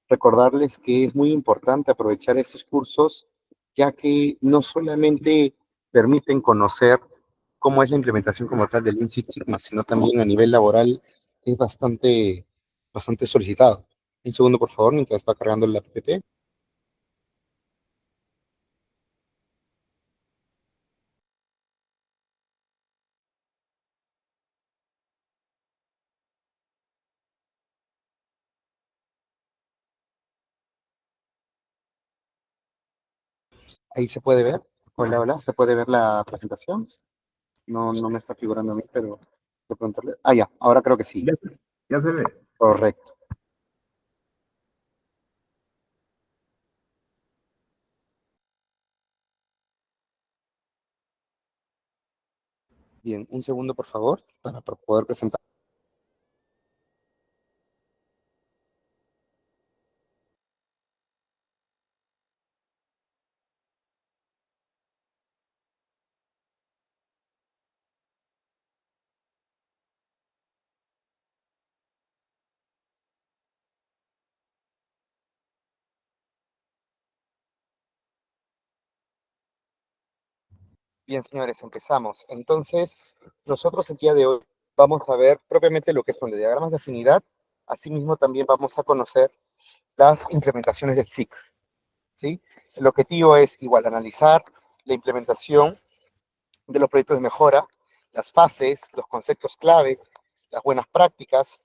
recordarles que es muy importante aprovechar estos cursos, ya que no solamente permiten conocer cómo es la implementación como tal del Lean Six Sigma, sino también a nivel laboral es bastante solicitado. Un segundo, por favor, mientras va cargando la PPT. Ahí se puede ver. Hola, hola, ¿se puede ver la presentación? No, no me está figurando a mí, pero de pronto. Ah, ya, ahora creo que sí. Ya se ve. Correcto. Bien, un segundo, por favor, para poder presentar. Bien, señores, empezamos. Entonces, nosotros el día de hoy vamos a ver propiamente lo que son de diagramas de afinidad. Asimismo, también vamos a conocer las implementaciones del SIC, ¿sí? El objetivo es igual analizar la implementación de los proyectos de mejora, las fases, los conceptos clave, las buenas prácticas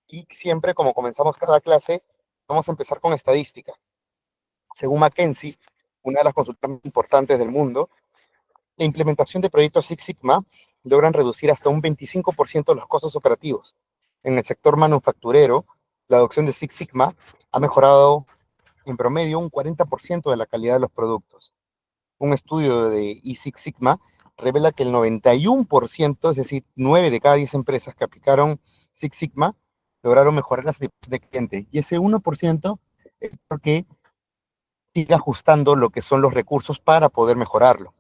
y siempre, como comenzamos cada clase, vamos a empezar con estadística. Según McKinsey, una de las consultoras más importantes del mundo, la implementación de proyectos Six Sigma logran reducir hasta un 25% de los costos operativos. En el sector manufacturero, la adopción de Six Sigma ha mejorado en promedio un 40% de la calidad de los productos. Un estudio de eSix Sigma revela que el 91%, es decir, 9 de cada 10 empresas que aplicaron Six Sigma, lograron mejorar la satisfacción del cliente. Y ese 1% es porque sigue ajustando lo que son los recursos para poder mejorarlo.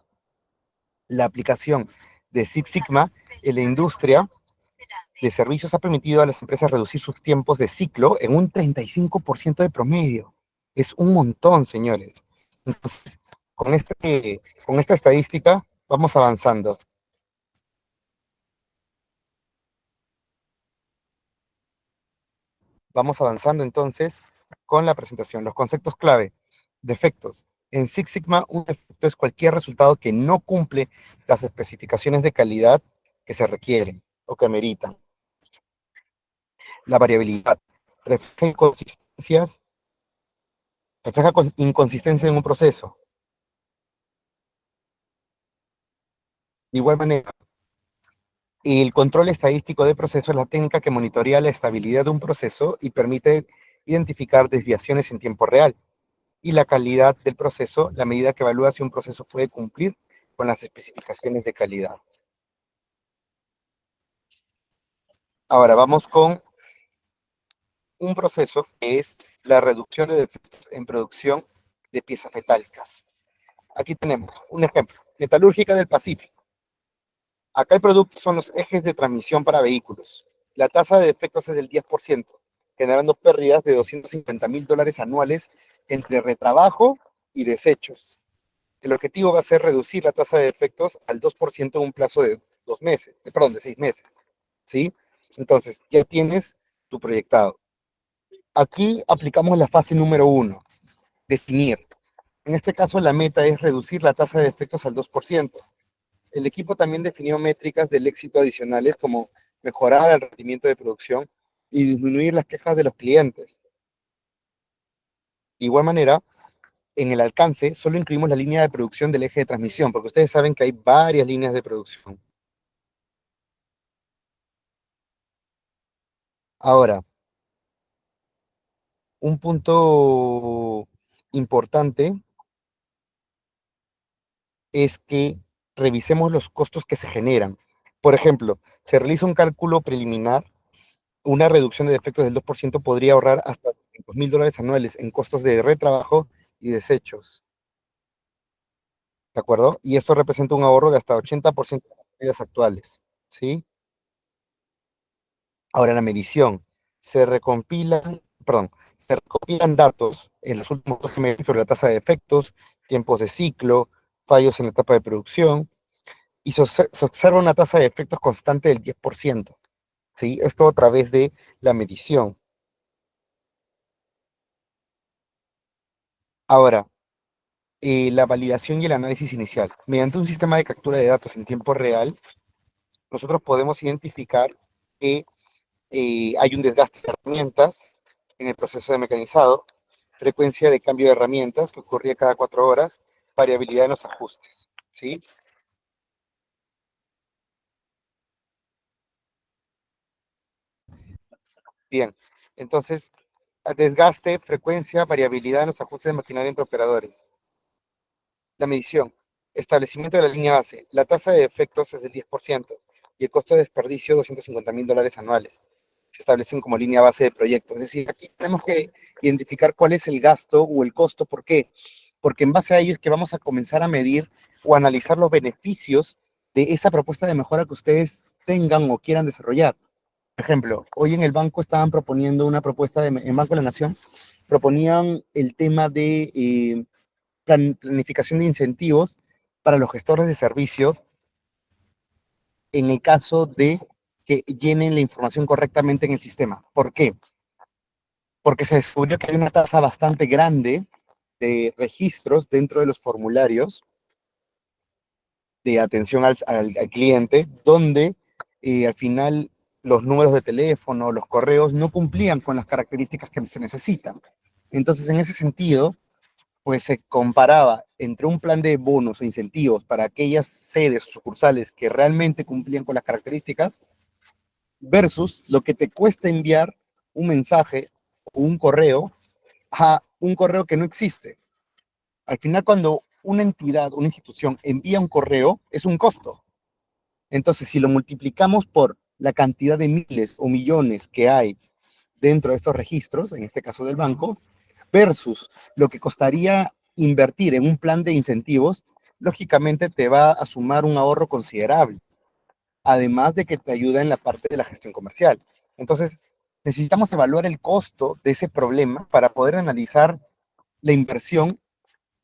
La aplicación de Six Sigma en la industria de servicios ha permitido a las empresas reducir sus tiempos de ciclo en un 35% de promedio. Es un montón, señores. Entonces, con esta estadística vamos avanzando. Vamos avanzando entonces con la presentación. Los conceptos clave. Defectos. En Six Sigma, un defecto es cualquier resultado que no cumple las especificaciones de calidad que se requieren o que ameritan. La variabilidad. Refleja inconsistencias, refleja inconsistencia en un proceso. De igual manera, el control estadístico de proceso es la técnica que monitorea la estabilidad de un proceso y permite identificar desviaciones en tiempo real. Y la calidad del proceso, la medida que evalúa si un proceso puede cumplir con las especificaciones de calidad. Ahora vamos con un proceso que es la reducción de defectos en producción de piezas metálicas. Aquí tenemos un ejemplo, Metalúrgica del Pacífico. Acá el producto son los ejes de transmisión para vehículos. La tasa de defectos es del 10%, generando pérdidas de $250,000 anuales entre retrabajo y desechos. El objetivo va a ser reducir la tasa de defectos al 2% en un plazo de 2 meses, perdón, de 6 meses. ¿Sí? Entonces, ya tienes tu proyectado. Aquí aplicamos la fase número 1, definir. En este caso, la meta es reducir la tasa de defectos al 2%. El equipo también definió métricas del éxito adicionales como mejorar el rendimiento de producción y disminuir las quejas de los clientes. De igual manera, en el alcance solo incluimos la línea de producción del eje de transmisión, porque ustedes saben que hay varias líneas de producción. Ahora, un punto importante es que revisemos los costos que se generan. Por ejemplo, se realiza un cálculo preliminar, una reducción de defectos del 2% podría ahorrar hasta $200,000 anuales en costos de retrabajo y desechos. ¿De acuerdo? Y esto representa un ahorro de hasta 80% de las medidas actuales. ¿Sí? Ahora, la medición. Se recompilan perdón, se recopilan datos en los últimos 12 meses sobre la tasa de defectos, tiempos de ciclo, fallos en la etapa de producción, y se observa una tasa de defectos constante del 10%, ¿sí? Esto a través de la medición. Ahora, la validación y el análisis inicial. Mediante un sistema de captura de datos en tiempo real, nosotros podemos identificar que hay un desgaste de herramientas en el proceso de mecanizado, frecuencia de cambio de herramientas que ocurría cada 4 horas, variabilidad en los ajustes, ¿sí? Bien, entonces, desgaste, frecuencia, variabilidad en los ajustes de maquinaria entre operadores. La medición, establecimiento de la línea base, la tasa de defectos es del 10% y el costo de desperdicio $250,000 anuales. Se establecen como línea base de proyecto. Es decir, aquí tenemos que identificar cuál es el gasto o el costo. ¿Por qué? Porque en base a ello es que vamos a comenzar a medir o analizar los beneficios de esa propuesta de mejora que ustedes tengan o quieran desarrollar. Por ejemplo, hoy en el banco estaban proponiendo una propuesta, en Banco de la Nación, proponían el tema de planificación de incentivos para los gestores de servicios en el caso de que llenen la información correctamente en el sistema. ¿Por qué? Porque se descubrió que hay una tasa bastante grande de registros dentro de los formularios de atención al cliente, donde al final los números de teléfono, los correos no cumplían con las características que se necesitan. Entonces, en ese sentido, pues se comparaba entre un plan de bonos o incentivos para aquellas sedes o sucursales que realmente cumplían con las características versus lo que te cuesta enviar un mensaje o un correo a un correo que no existe. Al final, cuando una entidad, una institución envía un correo, es un costo. Entonces, si lo multiplicamos por la cantidad de miles o millones que hay dentro de estos registros, en este caso del banco, versus lo que costaría invertir en un plan de incentivos, lógicamente te va a sumar un ahorro considerable, además de que te ayuda en la parte de la gestión comercial. Entonces, necesitamos evaluar el costo de ese problema para poder analizar la inversión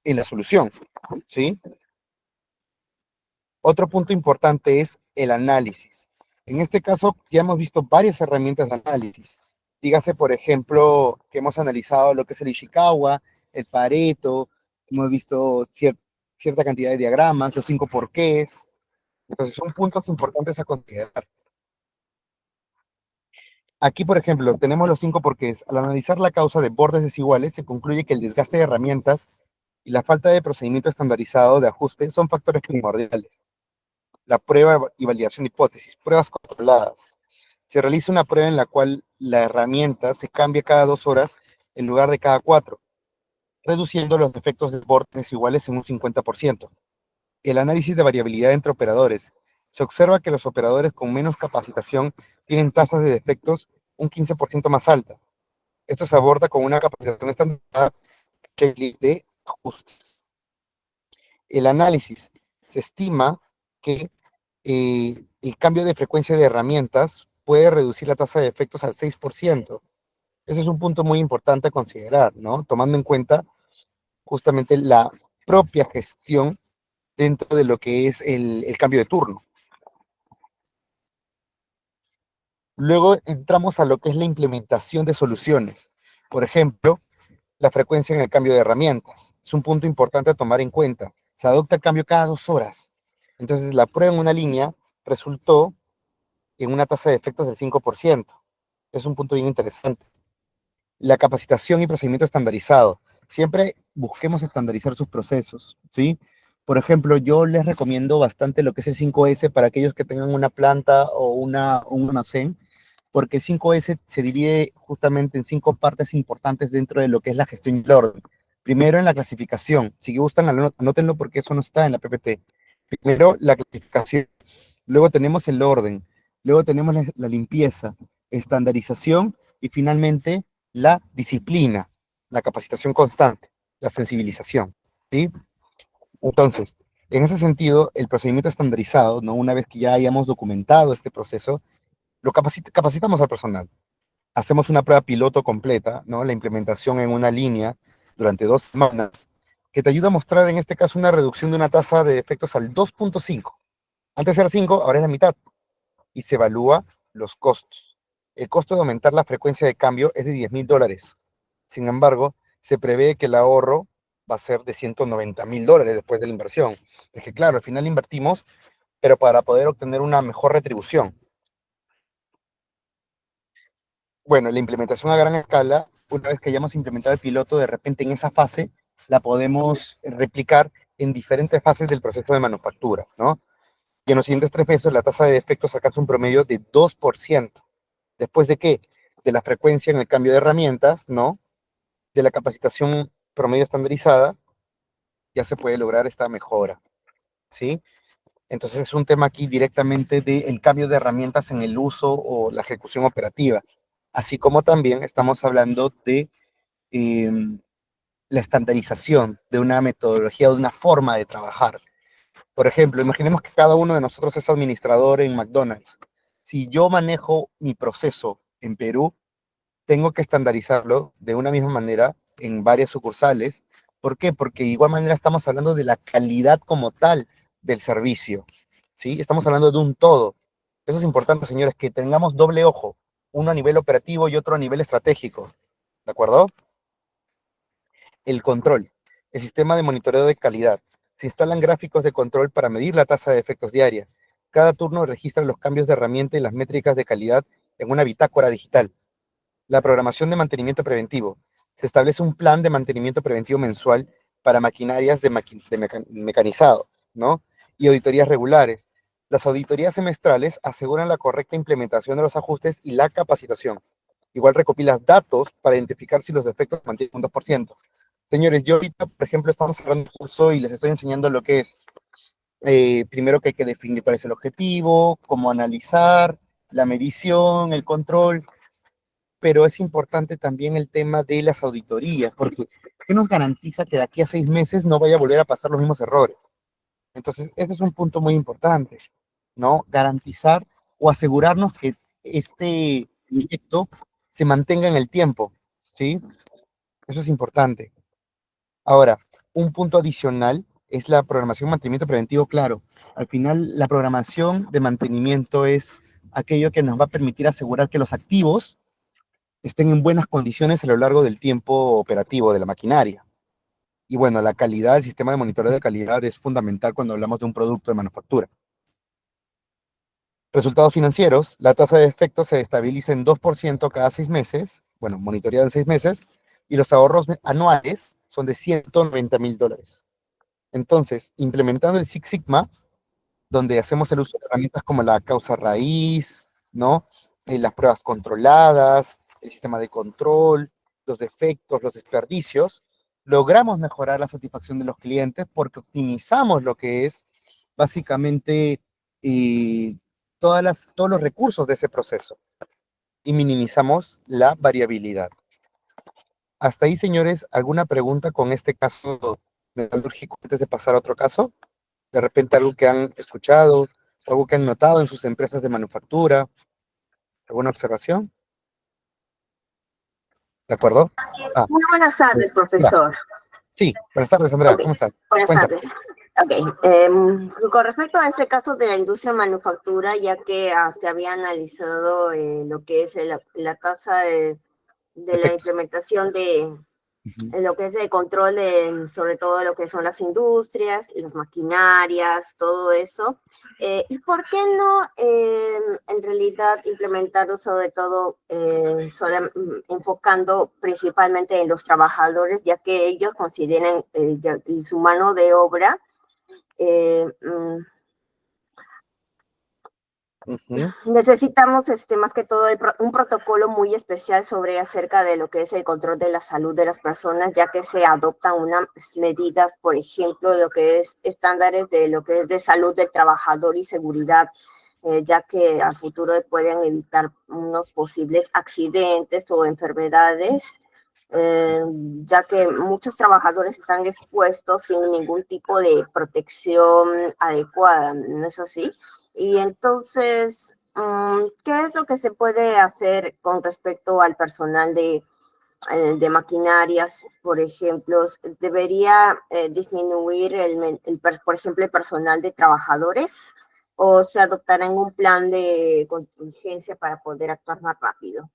en la solución, ¿sí? Otro punto importante es el análisis. En este caso, ya hemos visto varias herramientas de análisis. Dígase, por ejemplo, que hemos analizado lo que es el Ishikawa, el Pareto, hemos visto cierta cantidad de diagramas, los 5 porqués. Entonces, son puntos importantes a considerar. Aquí, por ejemplo, tenemos los 5 porqués. Al analizar la causa de bordes desiguales, se concluye que el desgaste de herramientas y la falta de procedimiento estandarizado de ajuste son factores primordiales. La prueba y validación de hipótesis, pruebas controladas. Se realiza una prueba en la cual la herramienta se cambia cada 2 horas en lugar de cada 4, reduciendo los defectos de bordes iguales en un 50%. El análisis de variabilidad entre operadores. Se observa que los operadores con menos capacitación tienen tasas de defectos un 15% más altas. Esto se aborda con una capacitación estandarizada de ajustes. El análisis. Se estima que el cambio de frecuencia de herramientas puede reducir la tasa de efectos al 6%. Ese es un punto muy importante a considerar, ¿no? Tomando en cuenta justamente la propia gestión dentro de lo que es el cambio de turno. Luego entramos a lo que es la implementación de soluciones. Por ejemplo, la frecuencia en el cambio de herramientas. Es un punto importante a tomar en cuenta. Se adopta el cambio cada 2 horas. Entonces, la prueba en una línea resultó en una tasa de efectos del 5%. Es un punto bien interesante. La capacitación y procedimiento estandarizado. Siempre busquemos estandarizar sus procesos, ¿sí? Por ejemplo, yo les recomiendo bastante lo que es el 5S para aquellos que tengan una planta o un almacén, porque el 5S se divide justamente en 5 partes importantes dentro de lo que es la gestión y el orden. Primero, en la clasificación. Si gustan, anótenlo porque eso no está en la PPT. Primero, la clasificación. Luego tenemos el orden, luego tenemos la limpieza, estandarización y finalmente la disciplina, la capacitación constante, la sensibilización, ¿sí? Entonces, en ese sentido, el procedimiento estandarizado, ¿no? Una vez que ya hayamos documentado este proceso, lo capacitamos al personal. hacemos una prueba piloto completa, ¿no? La implementación en una línea durante 2 semanas, que te ayuda a mostrar en este caso una reducción de una tasa de defectos al 2.5. Antes era 5, ahora es la mitad. Y se evalúa los costos. El costo de aumentar la frecuencia de cambio es de $10,000. Sin embargo, se prevé que el ahorro va a ser de $190,000 después de la inversión. Es que claro, al final invertimos, pero para poder obtener una mejor retribución. Bueno, la implementación a gran escala, una vez que hayamos implementado el piloto, de repente en esa fase la podemos replicar en diferentes fases del proceso de manufactura, ¿no? Y en los siguientes 3 meses la tasa de defectos alcanza un promedio de 2%. ¿Después de qué? De la frecuencia en el cambio de herramientas, ¿no? De la capacitación promedio estandarizada, ya se puede lograr esta mejora, ¿sí? Entonces es un tema aquí directamente del cambio de herramientas en el uso o la ejecución operativa, así como también estamos hablando de eh, la estandarización de una metodología o de una forma de trabajar. Por ejemplo, imaginemos que cada uno de nosotros es administrador en McDonald's. Si yo manejo mi proceso en Perú, tengo que estandarizarlo de una misma manera en varias sucursales. ¿Por qué? Porque de igual manera estamos hablando de la calidad como tal del servicio, ¿sí? Estamos hablando de un todo. Eso es importante, señores, que tengamos doble ojo, uno a nivel operativo y otro a nivel estratégico, ¿de acuerdo? El control, el sistema de monitoreo de calidad. Se instalan gráficos de control para medir la tasa de efectos diaria. Cada turno registra los cambios de herramienta y las métricas de calidad en una bitácora digital. La programación de mantenimiento preventivo. Se establece un plan de mantenimiento preventivo mensual para maquinarias de mecanizado, ¿no? Y auditorías regulares. Las auditorías semestrales aseguran la correcta implementación de los ajustes y la capacitación. Igual recopilas datos para identificar si los defectos mantienen un 2%. Señores, yo ahorita, por ejemplo, estamos cerrando un curso y les estoy enseñando lo que es, primero que hay que definir cuál es el objetivo, cómo analizar, la medición, el control, pero es importante también el tema de las auditorías, porque ¿qué nos garantiza que de aquí a 6 meses no vaya a volver a pasar los mismos errores? Entonces, ese es un punto muy importante, ¿no? Garantizar o asegurarnos que este proyecto se mantenga en el tiempo, ¿sí? Eso es importante. Ahora, un punto adicional es la programación mantenimiento preventivo, claro. Al final, la programación de mantenimiento es aquello que nos va a permitir asegurar que los activos estén en buenas condiciones a lo largo del tiempo operativo de la maquinaria. Y bueno, la calidad, el sistema de monitoreo de calidad es fundamental cuando hablamos de un producto de manufactura. Resultados financieros, la tasa de defectos se estabiliza en 2% cada 6 meses, bueno, monitoreado en 6 meses, y los ahorros anuales son de $190,000. Entonces, implementando el Six Sigma, donde hacemos el uso de herramientas como la causa raíz, ¿no? Las pruebas controladas, el sistema de control, los defectos, los desperdicios, logramos mejorar la satisfacción de los clientes porque optimizamos lo que es básicamente eh, todos los recursos de ese proceso y minimizamos la variabilidad. Hasta ahí, señores, ¿alguna pregunta con este caso metalúrgico antes de pasar a otro caso? De repente algo que han escuchado, algo que han notado en sus empresas de manufactura, alguna observación, ¿de acuerdo? Ah, Muy buenas tardes, Andrea. profesor. Sí, buenas tardes, Andrea, Ok, ¿cómo estás? buenas Cuéntame. tardes. Ok, con respecto a este caso de la industria manufactura, ya que se había analizado lo que es la tasa de la Perfecto. implementación de Ujú. lo que es el control de, sobre todo lo que son las industrias, las maquinarias, todo eso. ¿Y por qué no en realidad implementarlo sobre todo enfocando principalmente en los trabajadores, ya que ellos consideran y su mano de obra eh, mm, Ujú. necesitamos más que todo un protocolo muy especial sobre acerca de lo que es el control de la salud de las personas, ya que se adoptan unas medidas, por ejemplo, de lo que es estándares de lo que es de salud del trabajador y seguridad, ya que a futuro pueden evitar unos posibles accidentes o enfermedades, ya que muchos trabajadores están expuestos sin ningún tipo de protección adecuada, ¿no es así? Y entonces ¿Qué es lo que se puede hacer con respecto al personal de maquinarias, por ejemplo? ¿Debería disminuir por ejemplo, el personal de trabajadores o se adoptará en un plan de contingencia para poder actuar más rápido?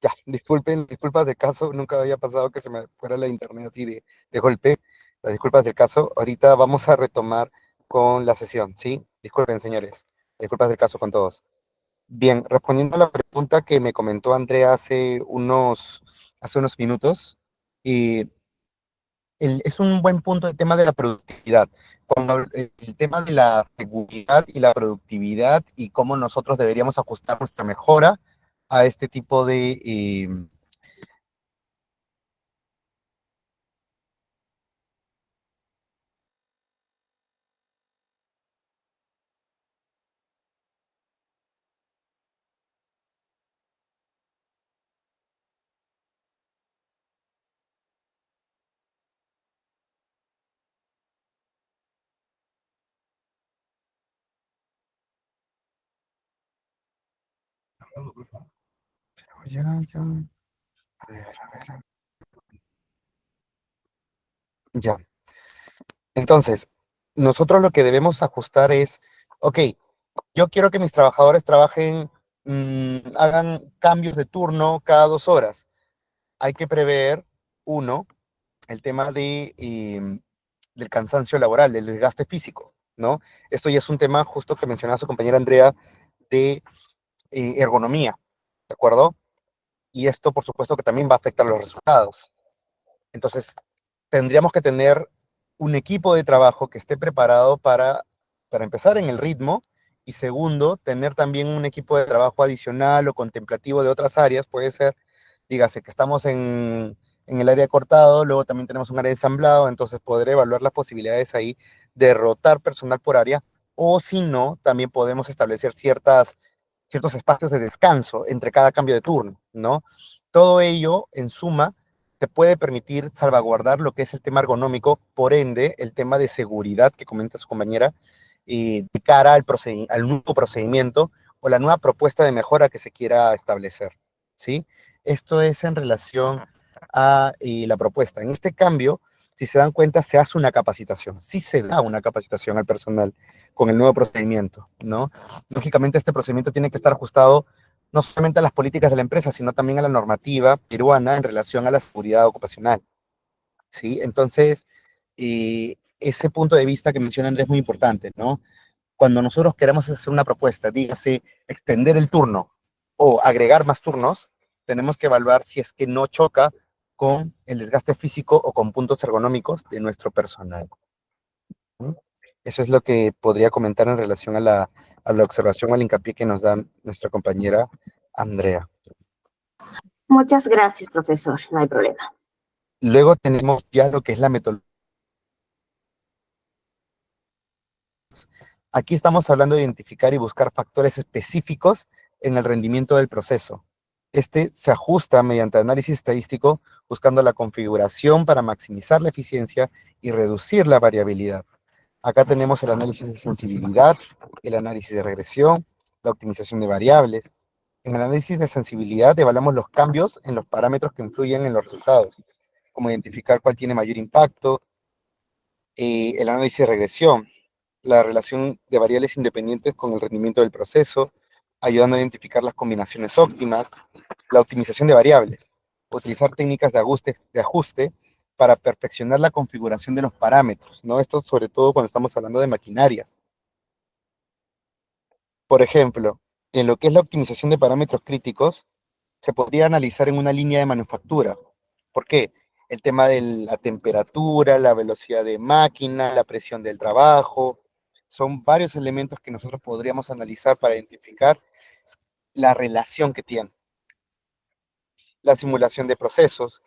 Ya, disculpen, disculpas de caso, nunca había pasado que se me fuera la internet así de golpe. Las disculpas del caso. Ahorita vamos a retomar con la sesión, ¿sí? Disculpen, señores. Disculpas del caso con todos. Bien, respondiendo a la pregunta que me comentó Andrea hace unos minutos, y es un buen punto el tema de la productividad. Cuando el tema de la seguridad y la productividad y cómo nosotros deberíamos ajustar nuestra mejora a este tipo de, ya, ya, a ver, ya. Entonces, nosotros lo que debemos ajustar es, ok, yo quiero que mis trabajadores trabajen, hagan cambios de turno cada 2 horas. Hay que prever, uno, el tema del cansancio laboral, del desgaste físico, ¿no? Esto ya es un tema justo que mencionaba su compañera Andrea de ergonomía, ¿de acuerdo? Y esto, por supuesto, que también va a afectar los resultados. Entonces, tendríamos que tener un equipo de trabajo que esté preparado para empezar en el ritmo y segundo, tener también un equipo de trabajo adicional o contemplativo de otras áreas, puede ser, dígase que estamos en el área de cortado, luego también tenemos un área de ensamblado, entonces poder evaluar las posibilidades ahí de rotar personal por área o si no, también podemos establecer ciertos espacios de descanso entre cada cambio de turno, ¿no? Todo ello, en suma, te puede permitir salvaguardar lo que es el tema ergonómico, por ende, el tema de seguridad que comenta su compañera, de cara al nuevo procedimiento o la nueva propuesta de mejora que se quiera establecer, ¿sí? Esto es en relación a la propuesta. En este cambio, si se dan cuenta, se hace una capacitación, sí se da una capacitación al personal con el nuevo procedimiento, ¿no? Lógicamente, este procedimiento tiene que estar ajustado no solamente a las políticas de la empresa, sino también a la normativa peruana en relación a la seguridad ocupacional, ¿sí? Entonces, ese punto de vista que menciona Andrés es muy importante, ¿no? Cuando nosotros queremos hacer una propuesta, dígase extender el turno o agregar más turnos, tenemos que evaluar si es que no choca con el desgaste físico o con puntos ergonómicos de nuestro personal. ¿Sí? Eso es lo que podría comentar en relación a la observación o al hincapié que nos da nuestra compañera Andrea. Muchas gracias, profesor. No hay problema. Luego tenemos ya lo que es la metodología. Aquí estamos hablando de identificar y buscar factores específicos en el rendimiento del proceso. Este se ajusta mediante análisis estadístico buscando la configuración para maximizar la eficiencia y reducir la variabilidad. Acá tenemos el análisis de sensibilidad, el análisis de regresión, la optimización de variables. En el análisis de sensibilidad evaluamos los cambios en los parámetros que influyen en los resultados, como identificar cuál tiene mayor impacto, el análisis de regresión, la relación de variables independientes con el rendimiento del proceso, ayudando a identificar las combinaciones óptimas, la optimización de variables, utilizar técnicas de ajuste para perfeccionar la configuración de los parámetros, ¿no? Esto sobre todo cuando estamos hablando de maquinarias. Por ejemplo, en lo que es la optimización de parámetros críticos, se podría analizar en una línea de manufactura. ¿Por qué? El tema de la temperatura, la velocidad de máquina, la presión del trabajo, son varios elementos que nosotros podríamos analizar para identificar la relación que tiene. La simulación de procesos,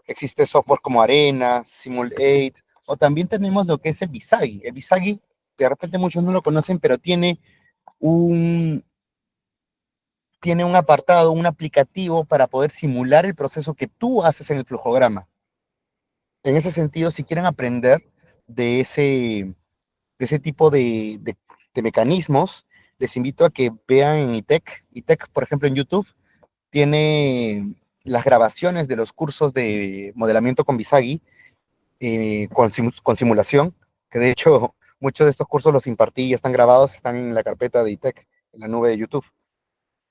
existe software como Arena, Simul8, o también tenemos lo que es el Visagi. El Visagi, de repente muchos no lo conocen, pero un, tiene un apartado, un aplicativo para poder simular el proceso que tú haces en el flujograma. En ese sentido, si quieren aprender de ese tipo de mecanismos, les invito a que vean en ITEC. ITEC, por ejemplo, en YouTube, tiene las grabaciones de los cursos de modelamiento con Visagi, con simulación, que de hecho muchos de estos cursos los impartí y están grabados, están en la carpeta de ITEC, en la nube de YouTube.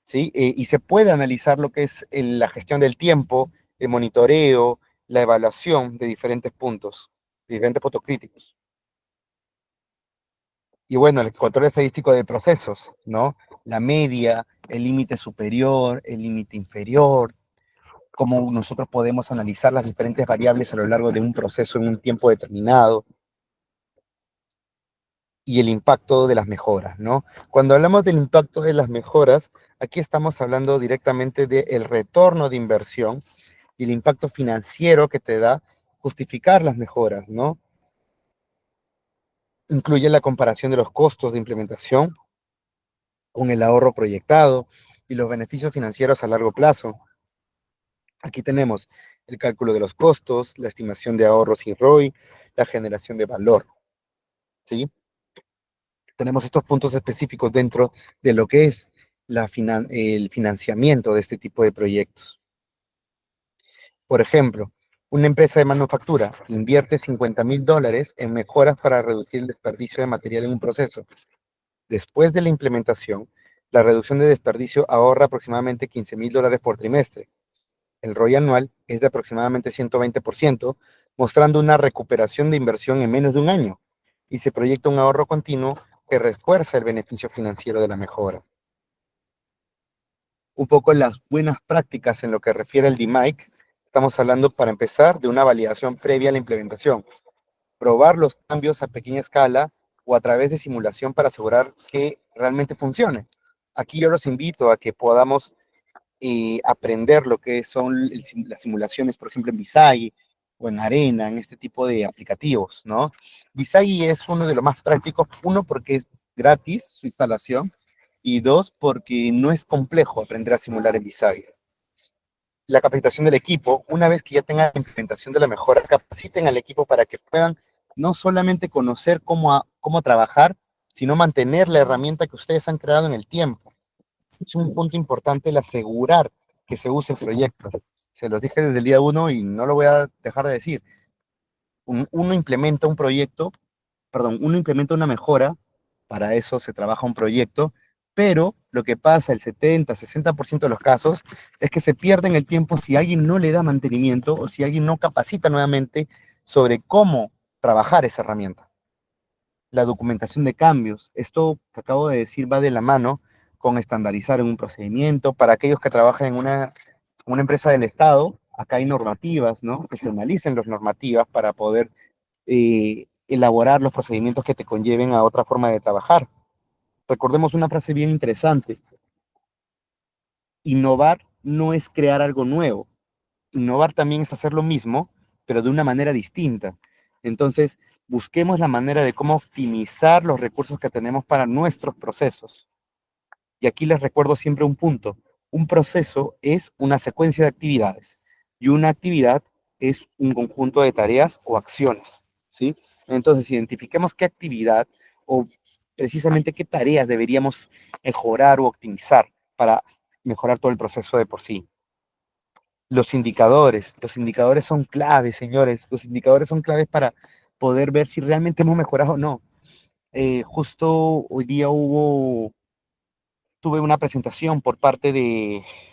¿Sí? Y se puede analizar lo que es la gestión del tiempo, el monitoreo, la evaluación de diferentes puntos críticos. Y bueno, el control estadístico de procesos, ¿no? La media, el límite superior, el límite inferior, cómo nosotros podemos analizar las diferentes variables a lo largo de un proceso en un tiempo determinado y el impacto de las mejoras, ¿no? Cuando hablamos del impacto de las mejoras, aquí estamos hablando directamente del retorno de inversión y el impacto financiero que te da justificar las mejoras, ¿no? Incluye la comparación de los costos de implementación con el ahorro proyectado y los beneficios financieros a largo plazo. Aquí tenemos el cálculo de los costos, la estimación de ahorros y ROI, la generación de valor, ¿sí? Tenemos estos puntos específicos dentro de lo que es el financiamiento de este tipo de proyectos. Por ejemplo, Una empresa de manufactura invierte $50,000 en mejoras para reducir el desperdicio de material en un proceso. Después de la implementación, la reducción de desperdicio ahorra aproximadamente $15,000 por trimestre. El ROI anual es de aproximadamente 120%, mostrando una recuperación de inversión en menos de un año, y se proyecta un ahorro continuo que refuerza el beneficio financiero de la mejora. Un poco las buenas prácticas en lo que refiere al DMAIC, estamos hablando para empezar de una validación previa a la implementación, probar los cambios a pequeña escala o a través de simulación para asegurar que realmente funcione. Aquí yo los invito a que podamos aprender lo que son las simulaciones, por ejemplo, en Visagi o en Arena, en este tipo de aplicativos, ¿no? Visagi es uno de los más prácticos, uno, porque es gratis su instalación, y dos, porque no es complejo aprender a simular en Visagi. La capacitación del equipo, una vez que ya tengan la implementación de la mejora, capaciten al equipo para que puedan no solamente conocer cómo trabajar, sino mantener la herramienta que ustedes han creado en el tiempo. Es un punto importante el asegurar que se use el proyecto. Se los dije desde el día uno y no lo voy a dejar de decir. Uno implementa un proyecto, perdón, uno implementa una mejora, para eso se trabaja un proyecto, pero lo que pasa el 70-60% de los casos es que se pierden el tiempo si alguien no le da mantenimiento o si alguien no capacita nuevamente sobre cómo trabajar esa herramienta. La documentación de cambios, esto que acabo de decir va de la mano con estandarizar en un procedimiento. Para aquellos que trabajan en una empresa del Estado, acá hay normativas, ¿no? Que se analicen las normativas para poder elaborar los procedimientos que te conlleven a otra forma de trabajar. Recordemos una frase bien interesante: innovar no es crear algo nuevo, innovar también es hacer lo mismo, pero de una manera distinta. Entonces, busquemos la manera de cómo optimizar los recursos que tenemos para nuestros procesos. Y aquí les recuerdo siempre un punto: un proceso es una secuencia de actividades y una actividad es un conjunto de tareas o acciones, ¿sí? Entonces, identifiquemos qué actividad o precisamente qué tareas deberíamos mejorar o optimizar para mejorar todo el proceso de por sí. Los indicadores son claves, señores. Los indicadores son claves para poder ver si realmente hemos mejorado o no. Justo hoy día tuve una presentación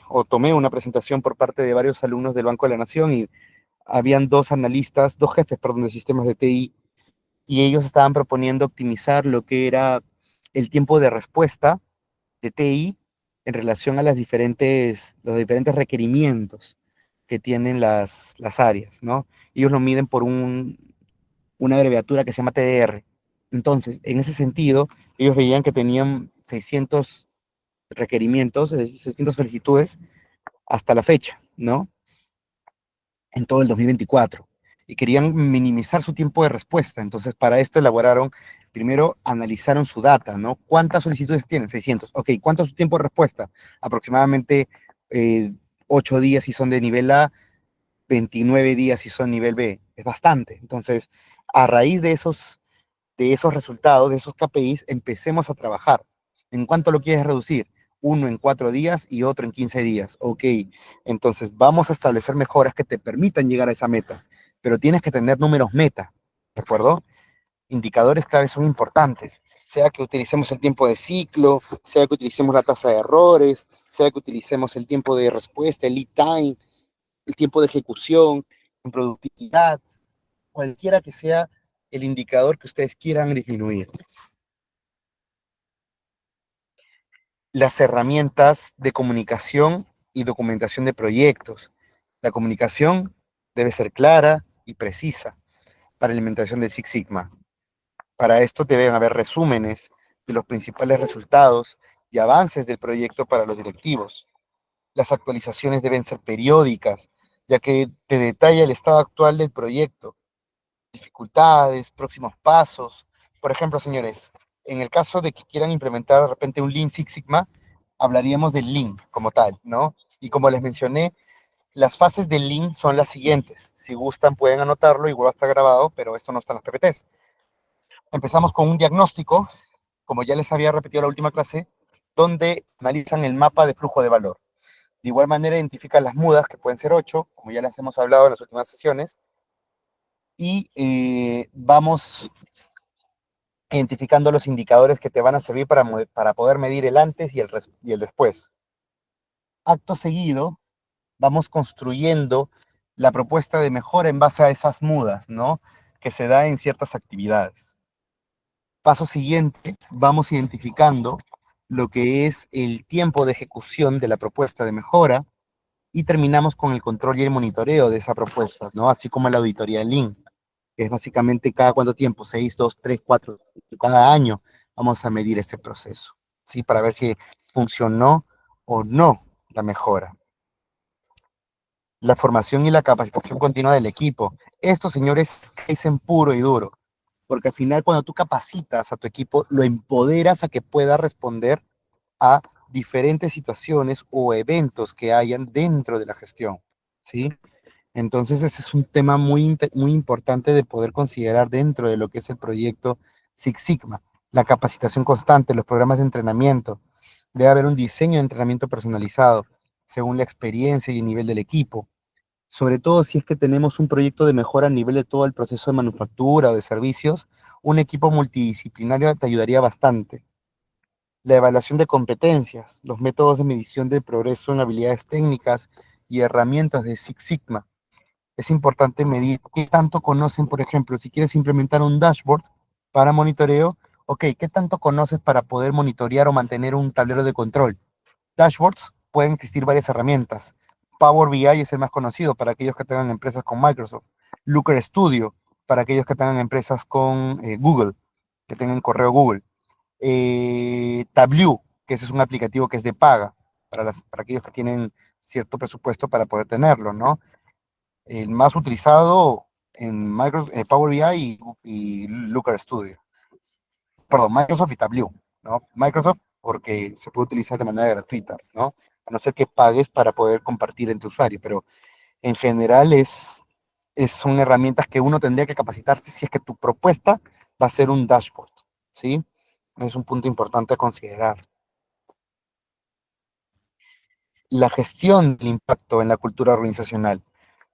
o tomé una presentación por parte de varios alumnos del Banco de la Nación, y habían dos analistas, dos jefes, perdón, de sistemas de TI, y ellos estaban proponiendo optimizar lo que era el tiempo de respuesta de TI en relación a los diferentes requerimientos que tienen las áreas, ¿no? Ellos lo miden por una abreviatura que se llama TDR. Entonces, en ese sentido, ellos veían que tenían 600 requerimientos, 600 solicitudes hasta la fecha, ¿no? En todo el 2024. Y querían minimizar su tiempo de respuesta. Entonces, para esto elaboraron, primero analizaron su data, ¿no? ¿Cuántas solicitudes tienen? 600. Ok, ¿cuánto es su tiempo de respuesta? Aproximadamente 8 días si son de nivel A, 29 días si son nivel B. Es bastante. Entonces, a raíz de esos resultados, de esos KPIs, empecemos a trabajar. ¿En cuánto lo quieres reducir? Uno en 4 días y otro en 15 días. Ok, entonces vamos a establecer mejoras que te permitan llegar a esa meta, pero tienes que tener números meta, ¿de acuerdo? Indicadores claves son importantes, sea que utilicemos el tiempo de ciclo, sea que utilicemos la tasa de errores, sea que utilicemos el tiempo de respuesta, el lead time, el tiempo de ejecución, en productividad, cualquiera que sea el indicador que ustedes quieran disminuir. Las herramientas de comunicación y documentación de proyectos. La comunicación debe ser clara y precisa para la implementación del Six Sigma. Para esto deben haber resúmenes de los principales resultados y avances del proyecto para los directivos. Las actualizaciones deben ser periódicas, ya que te detalla el estado actual del proyecto, dificultades, próximos pasos. Por ejemplo, señores, en el caso de que quieran implementar de repente un Lean Six Sigma, hablaríamos del Lean como tal, ¿no? Y como les mencioné, las fases del Lean son las siguientes. Si gustan, pueden anotarlo, igual está grabado, pero esto no está en las PPTs. Empezamos con un diagnóstico, como ya les había repetido la última clase, donde analizan el mapa de flujo de valor. De igual manera identifica las mudas, que pueden ser 8, como ya las hemos hablado en las últimas sesiones, y vamos identificando los indicadores que te van a servir para poder medir el antes y el después. Acto seguido, vamos construyendo la propuesta de mejora en base a esas mudas, ¿no? Que se da en ciertas actividades. Paso siguiente, vamos identificando lo que es el tiempo de ejecución de la propuesta de mejora y terminamos con el control y el monitoreo de esa propuesta, ¿no? Así como la auditoría de Lean, que es básicamente cada cuánto tiempo, 6, 2, 3, 4, cada año vamos a medir ese proceso, ¿sí? Para ver si funcionó o no la mejora. La formación y la capacitación continua del equipo. Esto, señores, es en puro y duro, porque al final cuando tú capacitas a tu equipo, lo empoderas a que pueda responder a diferentes situaciones o eventos que hayan dentro de la gestión, ¿sí? Entonces ese es un tema muy importante de poder considerar dentro de lo que es el proyecto Six Sigma. La capacitación constante, los programas de entrenamiento. Debe haber un diseño de entrenamiento personalizado según la experiencia y el nivel del equipo. Sobre todo si es que tenemos un proyecto de mejora a nivel de todo el proceso de manufactura o de servicios, un equipo multidisciplinario te ayudaría bastante. La evaluación de competencias, los métodos de medición del progreso en habilidades técnicas y herramientas de Six Sigma. Es importante medir qué tanto conocen, por ejemplo, si quieres implementar un dashboard para monitoreo, ok, ¿qué tanto conoces para poder monitorear o mantener un tablero de control? Dashboards, pueden existir varias herramientas. Power BI es el más conocido para aquellos que tengan empresas con Microsoft. Looker Studio, para aquellos que tengan empresas con Google, que tengan correo Google. Tableau, que ese es un aplicativo que es de paga para aquellos que tienen cierto presupuesto para poder tenerlo, ¿no? El más utilizado en Microsoft, Power BI y Looker Studio. Perdón, Microsoft y Tableau, ¿no? Microsoft porque se puede utilizar de manera gratuita, ¿no? A no ser que pagues para poder compartir en tu usuario, pero en general son herramientas que uno tendría que capacitarse si es que tu propuesta va a ser un dashboard, ¿sí? Es un punto importante a considerar. La gestión del impacto en la cultura organizacional.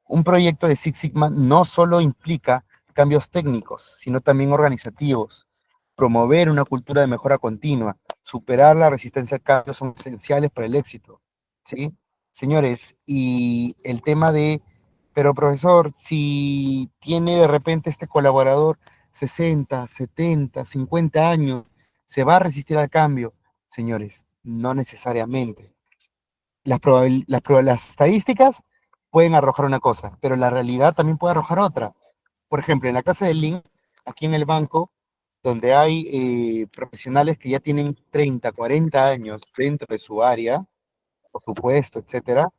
Un proyecto de Six Sigma no solo implica cambios técnicos, sino también organizativos. Promover una cultura de mejora continua, superar la resistencia al cambio son esenciales para el éxito, ¿sí? Señores, y el tema de, pero profesor, si tiene de repente este colaborador 60, 70, 50 años, ¿se va a resistir al cambio? Señores, no necesariamente. Las estadísticas pueden arrojar una cosa, pero la realidad también puede arrojar otra. Por ejemplo, en la clase de Link, aquí en el banco, donde hay profesionales que ya tienen 30, 40 años dentro de su área, por supuesto, etcétera,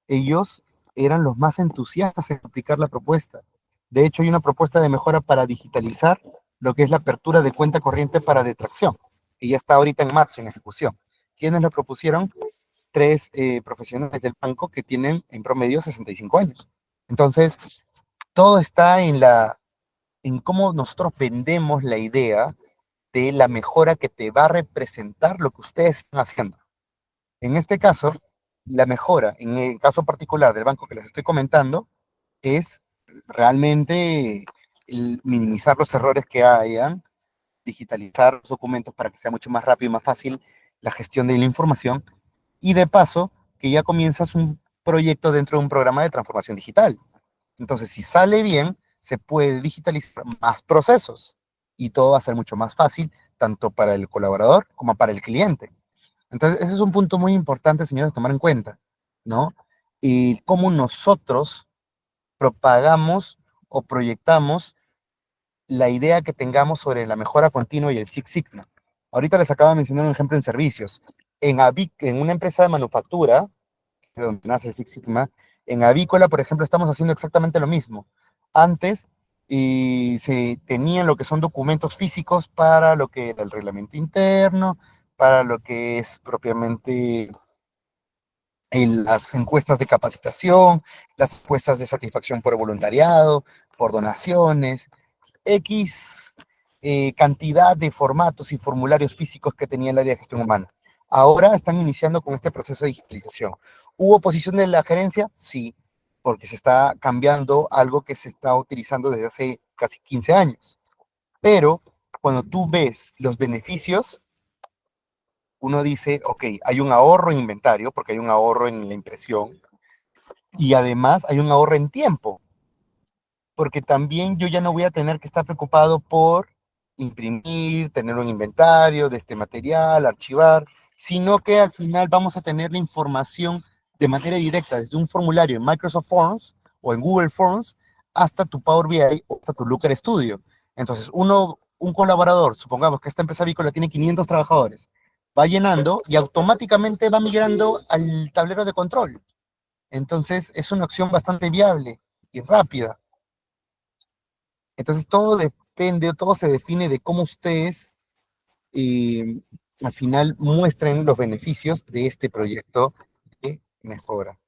ellos eran los más entusiastas en aplicar la propuesta. De hecho, hay una propuesta de mejora para digitalizar lo que es la apertura de cuenta corriente para detracción, que ya está ahorita en marcha, en ejecución. ¿Quiénes lo propusieron? Tres profesionales del banco que tienen en promedio 65 años. Entonces, todo está en cómo nosotros vendemos la idea de la mejora que te va a representar lo que ustedes están haciendo. En este caso, la mejora, en el caso particular del banco que les estoy comentando, es realmente minimizar los errores que hayan, digitalizar los documentos para que sea mucho más rápido y más fácil la gestión de la información, y de paso, que ya comienzas un proyecto dentro de un programa de transformación digital. Entonces, si sale bien, se puede digitalizar más procesos y todo va a ser mucho más fácil, tanto para el colaborador como para el cliente. Entonces, ese es un punto muy importante, señores, a tomar en cuenta, ¿no? Y cómo nosotros propagamos o proyectamos la idea que tengamos sobre la mejora continua y el Six Sigma. Ahorita les acabo de mencionar un ejemplo en servicios. En una empresa de manufactura, de donde nace el Six Sigma, en Avícola, por ejemplo, estamos haciendo exactamente lo mismo. Antes se tenían lo que son documentos físicos para lo que era el reglamento interno, para lo que es propiamente las encuestas de capacitación, las encuestas de satisfacción por voluntariado, por donaciones, X cantidad de formatos y formularios físicos que tenía el área de gestión humana. Ahora están iniciando con este proceso de digitalización. ¿Hubo oposición de la gerencia? Sí, porque se está cambiando algo que se está utilizando desde hace casi 15 años. Pero cuando tú ves los beneficios, uno dice, ok, hay un ahorro en inventario, porque hay un ahorro en la impresión, y además hay un ahorro en tiempo, porque también yo ya no voy a tener que estar preocupado por imprimir, tener un inventario de este material, archivar, sino que al final vamos a tener la información de manera directa desde un formulario en Microsoft Forms o en Google Forms hasta tu Power BI o hasta tu Looker Studio. Entonces, un colaborador, supongamos que esta empresa avícola tiene 500 trabajadores, va llenando y automáticamente va migrando al tablero de control. Entonces, es una opción bastante viable y rápida. Entonces todo depende, todo se define de cómo ustedes eh, al final muestren los beneficios de este proyecto de mejora.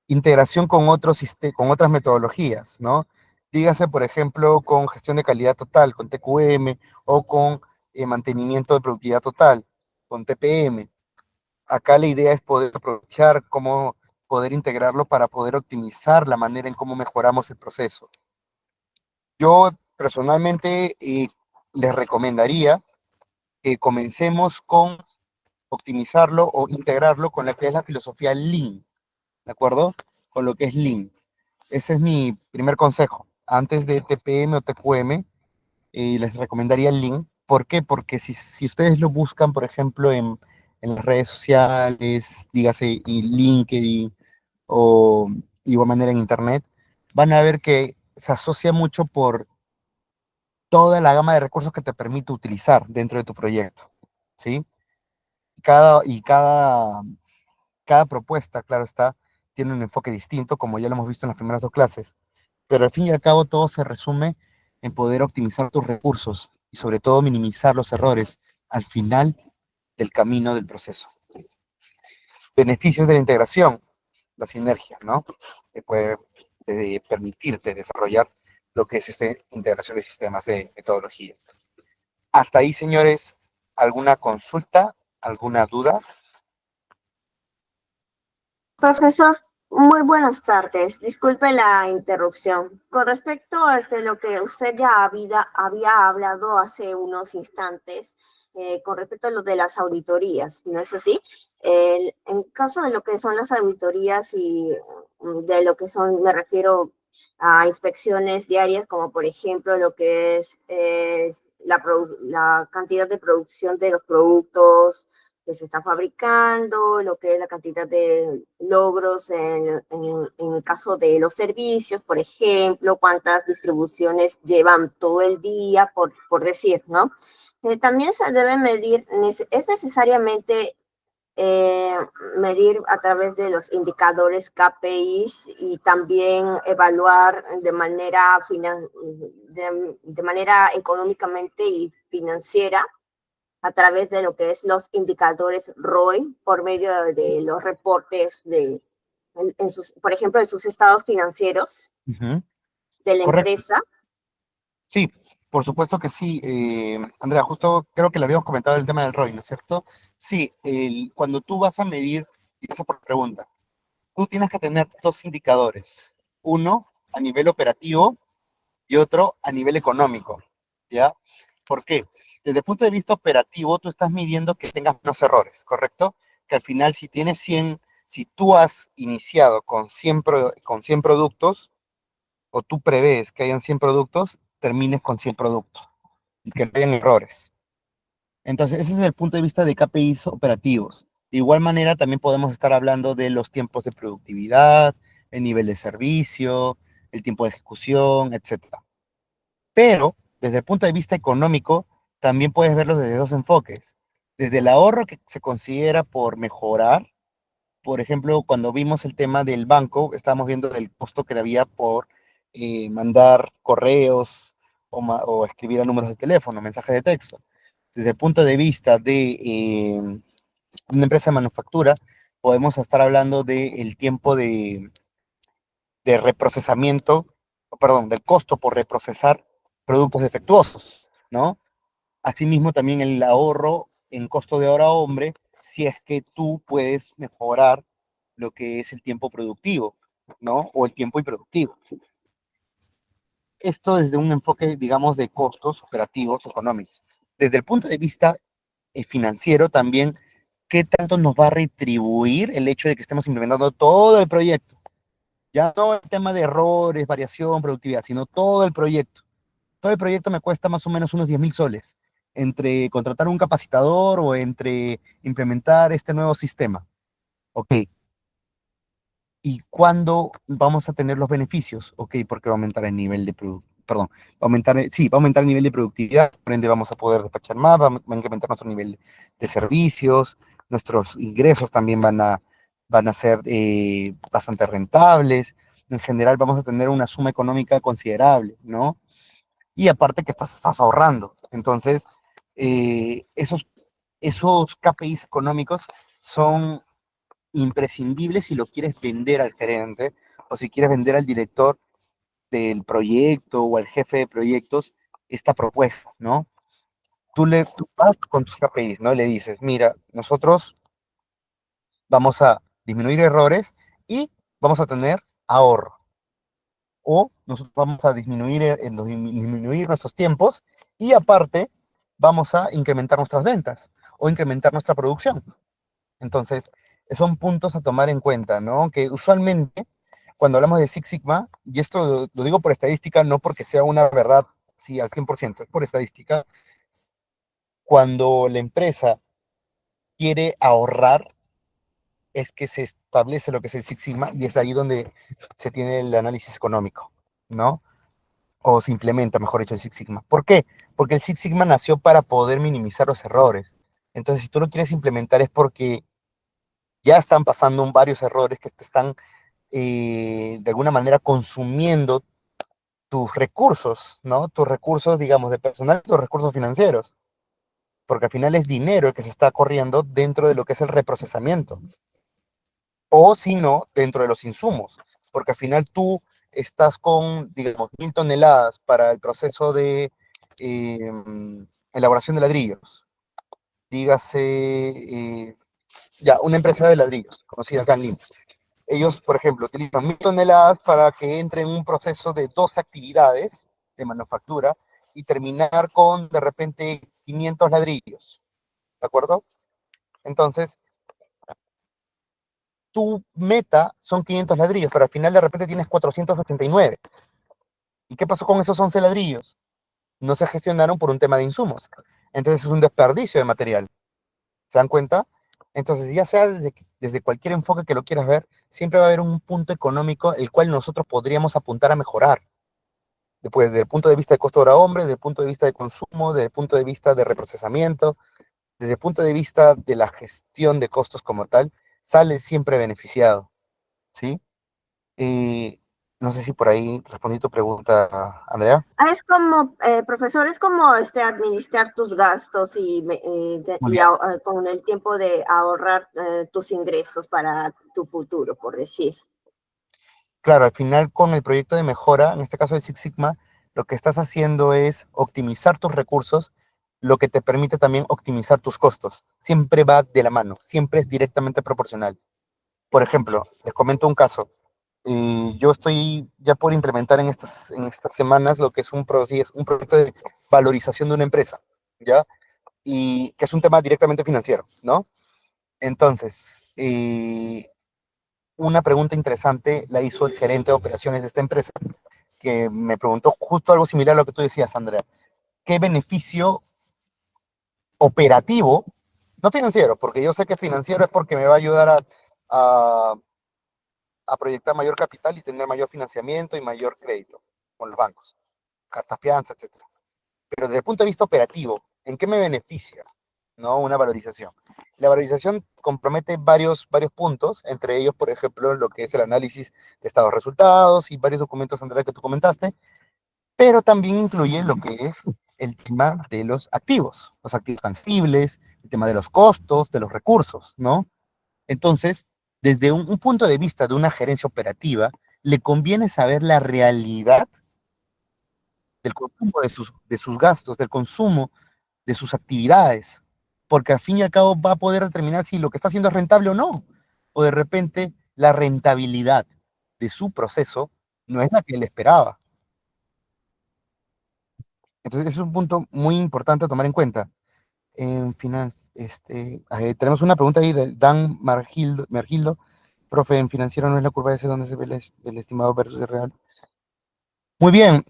Integración con con otras metodologías, ¿no? Dígase, por ejemplo, con gestión de calidad total, con TQM, o con mantenimiento de productividad total, con TPM. Acá la idea es poder aprovechar cómo poder integrarlo para poder optimizar la manera en cómo mejoramos el proceso. Yo personalmente les recomendaría que comencemos con optimizarlo o integrarlo con lo que es la filosofía Lean, ¿de acuerdo? Con lo que es Lean. Ese es mi primer consejo. Antes de TPM o TQM, les recomendaría Lean. ¿Por qué? Porque si ustedes lo buscan, por ejemplo, en las redes sociales, dígase y LinkedIn o de igual manera en Internet, van a ver que se asocia mucho por toda la gama de recursos que te permite utilizar dentro de tu proyecto, ¿sí? Cada propuesta, claro está, tiene un enfoque distinto, como ya lo hemos visto en las primeras dos clases, pero al fin y al cabo todo se resume en poder optimizar tus recursos y sobre todo minimizar los errores al final del camino del proceso. Beneficios de la integración, la sinergia, ¿no? Que puede permitirte desarrollar lo que es esta integración de sistemas de metodología. Hasta ahí, señores, ¿alguna consulta? ¿Alguna duda? Profesor, muy buenas tardes. Disculpe la interrupción. Con respecto a lo que usted ya había hablado hace unos instantes, con respecto a lo de las auditorías, ¿no es así? En caso de lo que son las auditorías y de lo que son, me refiero a inspecciones diarias, como por ejemplo lo que es la cantidad de producción de los productos que se está fabricando, lo que es la cantidad de logros en el caso de los servicios, por ejemplo, cuántas distribuciones llevan todo el día, por decir, ¿no? También se debe medir, es necesariamente eh, medir a través de los indicadores KPIs y también evaluar de manera económicamente y financiera a través de lo que es los indicadores ROI por medio de los reportes por ejemplo, en sus estados financieros Ujú. de la Correcto. empresa. Sí, por supuesto que sí. Andrea, justo creo que le habíamos comentado el tema del ROI, ¿no es cierto? Sí, cuando tú vas a medir, y pasa por pregunta, tú tienes que tener dos indicadores. Uno a nivel operativo y otro a nivel económico, ¿ya? ¿Por qué? Desde el punto de vista operativo, tú estás midiendo que tengas menos errores, ¿correcto? Que al final, si tienes 100, si tú has iniciado con 100 productos, o tú prevés que hayan 100 productos, termines con 100 productos, y que no hayan errores. Entonces, ese es el punto de vista de KPIs operativos. De igual manera, también podemos estar hablando de los tiempos de productividad, el nivel de servicio, el tiempo de ejecución, etcétera. Pero desde el punto de vista económico, también puedes verlo desde dos enfoques. Desde el ahorro que se considera por mejorar, por ejemplo, cuando vimos el tema del banco, estábamos viendo el costo que había por mandar correos o escribir a números de teléfono, mensajes de texto. Desde el punto de vista de una empresa de manufactura, podemos estar hablando del tiempo de reprocesamiento, perdón, del costo por reprocesar productos defectuosos, ¿no? Asimismo, también el ahorro en costo de hora hombre si es que tú puedes mejorar lo que es el tiempo productivo, ¿no? O el tiempo improductivo. Esto desde un enfoque, digamos, de costos operativos, económicos. Desde el punto de vista financiero también, ¿qué tanto nos va a retribuir el hecho de que estemos implementando todo el proyecto? Ya no el tema de errores, variación, productividad, sino todo el proyecto. Todo el proyecto me cuesta más o menos unos 10.000 soles, entre contratar un capacitador o entre implementar este nuevo sistema. Ok, ¿y cuándo vamos a tener los beneficios? Ok, porque va a aumentar el nivel de perdón, sí, va a aumentar el nivel de productividad, por ende vamos a poder despachar más, va a incrementar nuestro nivel de servicios, nuestros ingresos también van a ser bastante rentables, en general vamos a tener una suma económica considerable, ¿no? Y aparte que estás ahorrando. Entonces, esos KPIs económicos son imprescindibles si lo quieres vender al gerente o si quieres vender al director del proyecto o al jefe de proyectos esta propuesta, ¿no? Tú vas con tus KPIs, ¿no? Le dices, mira, nosotros vamos a disminuir errores y vamos a tener ahorro. O nosotros vamos a disminuir nuestros tiempos y aparte vamos a incrementar nuestras ventas o incrementar nuestra producción. Entonces, son puntos a tomar en cuenta, ¿no? Que usualmente, cuando hablamos de Six Sigma, y esto lo digo por estadística, no porque sea una verdad, sí, al 100%, es por estadística, cuando la empresa quiere ahorrar, es que se establece lo que es el Six Sigma y es ahí donde se tiene el análisis económico, ¿no? O se implementa, mejor dicho, el Six Sigma. ¿Por qué? Porque el Six Sigma nació para poder minimizar los errores. Entonces, si tú lo quieres implementar es porque ya están pasando varios errores que te están de alguna manera consumiendo tus recursos, ¿no? Tus recursos, digamos, de personal, tus recursos financieros, porque al final es dinero el que se está corriendo dentro de lo que es el reprocesamiento, o si no, dentro de los insumos, porque al final tú estás con, digamos, 1.000 toneladas para el proceso de elaboración de ladrillos, dígase, ya, una empresa de ladrillos, conocida acá en Lima. Ellos, por ejemplo, utilizan 1.000 toneladas para que entre en un proceso de 2 actividades de manufactura y terminar con, de repente, 500 ladrillos, ¿de acuerdo? Entonces, tu meta son 500 ladrillos, pero al final de repente tienes 489. ¿Y qué pasó con esos 11 ladrillos? No se gestionaron por un tema de insumos. Entonces es un desperdicio de material. ¿Se dan cuenta? Entonces, ya sea desde cualquier enfoque que lo quieras ver, siempre va a haber un punto económico el cual nosotros podríamos apuntar a mejorar. Después, desde el punto de vista de costo hora hombre, desde el punto de vista de consumo, desde el punto de vista de reprocesamiento, desde el punto de vista de la gestión de costos como tal, sale siempre beneficiado, ¿sí? Eh, no sé si por ahí respondí tu pregunta, Andrea. Es como, profesor, es como administrar tus gastos Muy bien. con el tiempo de ahorrar tus ingresos para tu futuro, por decir. Claro, al final con el proyecto de mejora, en este caso de Six Sigma, lo que estás haciendo es optimizar tus recursos, lo que te permite también optimizar tus costos. Siempre va de la mano, siempre es directamente proporcional. Por ejemplo, les comento un caso. Yo estoy ya por implementar en estas semanas lo que es sí, es un proyecto de valorización de una empresa, ¿ya? Y que es un tema directamente financiero, ¿no? Entonces, una pregunta interesante la hizo el gerente de operaciones de esta empresa, que me preguntó justo algo similar a lo que tú decías, Andrea. ¿Qué beneficio operativo, no financiero, porque yo sé que financiero es porque me va a ayudar a, a proyectar mayor capital y tener mayor financiamiento y mayor crédito con los bancos, cartas fianza, etcétera? Pero desde el punto de vista operativo, ¿en qué me beneficia, no, una valorización? La valorización compromete varios puntos, entre ellos, por ejemplo, lo que es el análisis de estados resultados y varios documentos, Andrea, que tú comentaste, pero también incluye lo que es el tema de los activos tangibles, el tema de los costos, de los recursos, ¿no? Entonces, desde un punto de vista de una gerencia operativa, le conviene saber la realidad del consumo de sus gastos, del consumo de sus actividades, porque al fin y al cabo va a poder determinar si lo que está haciendo es rentable o no, o de repente la rentabilidad de su proceso no es la que él esperaba. Entonces, ese es un punto muy importante a tomar en cuenta. En finanzas, tenemos una pregunta ahí de Dan Mergildo. Profe, en financiero no es la curva S donde se ve el estimado versus el real. Muy bien,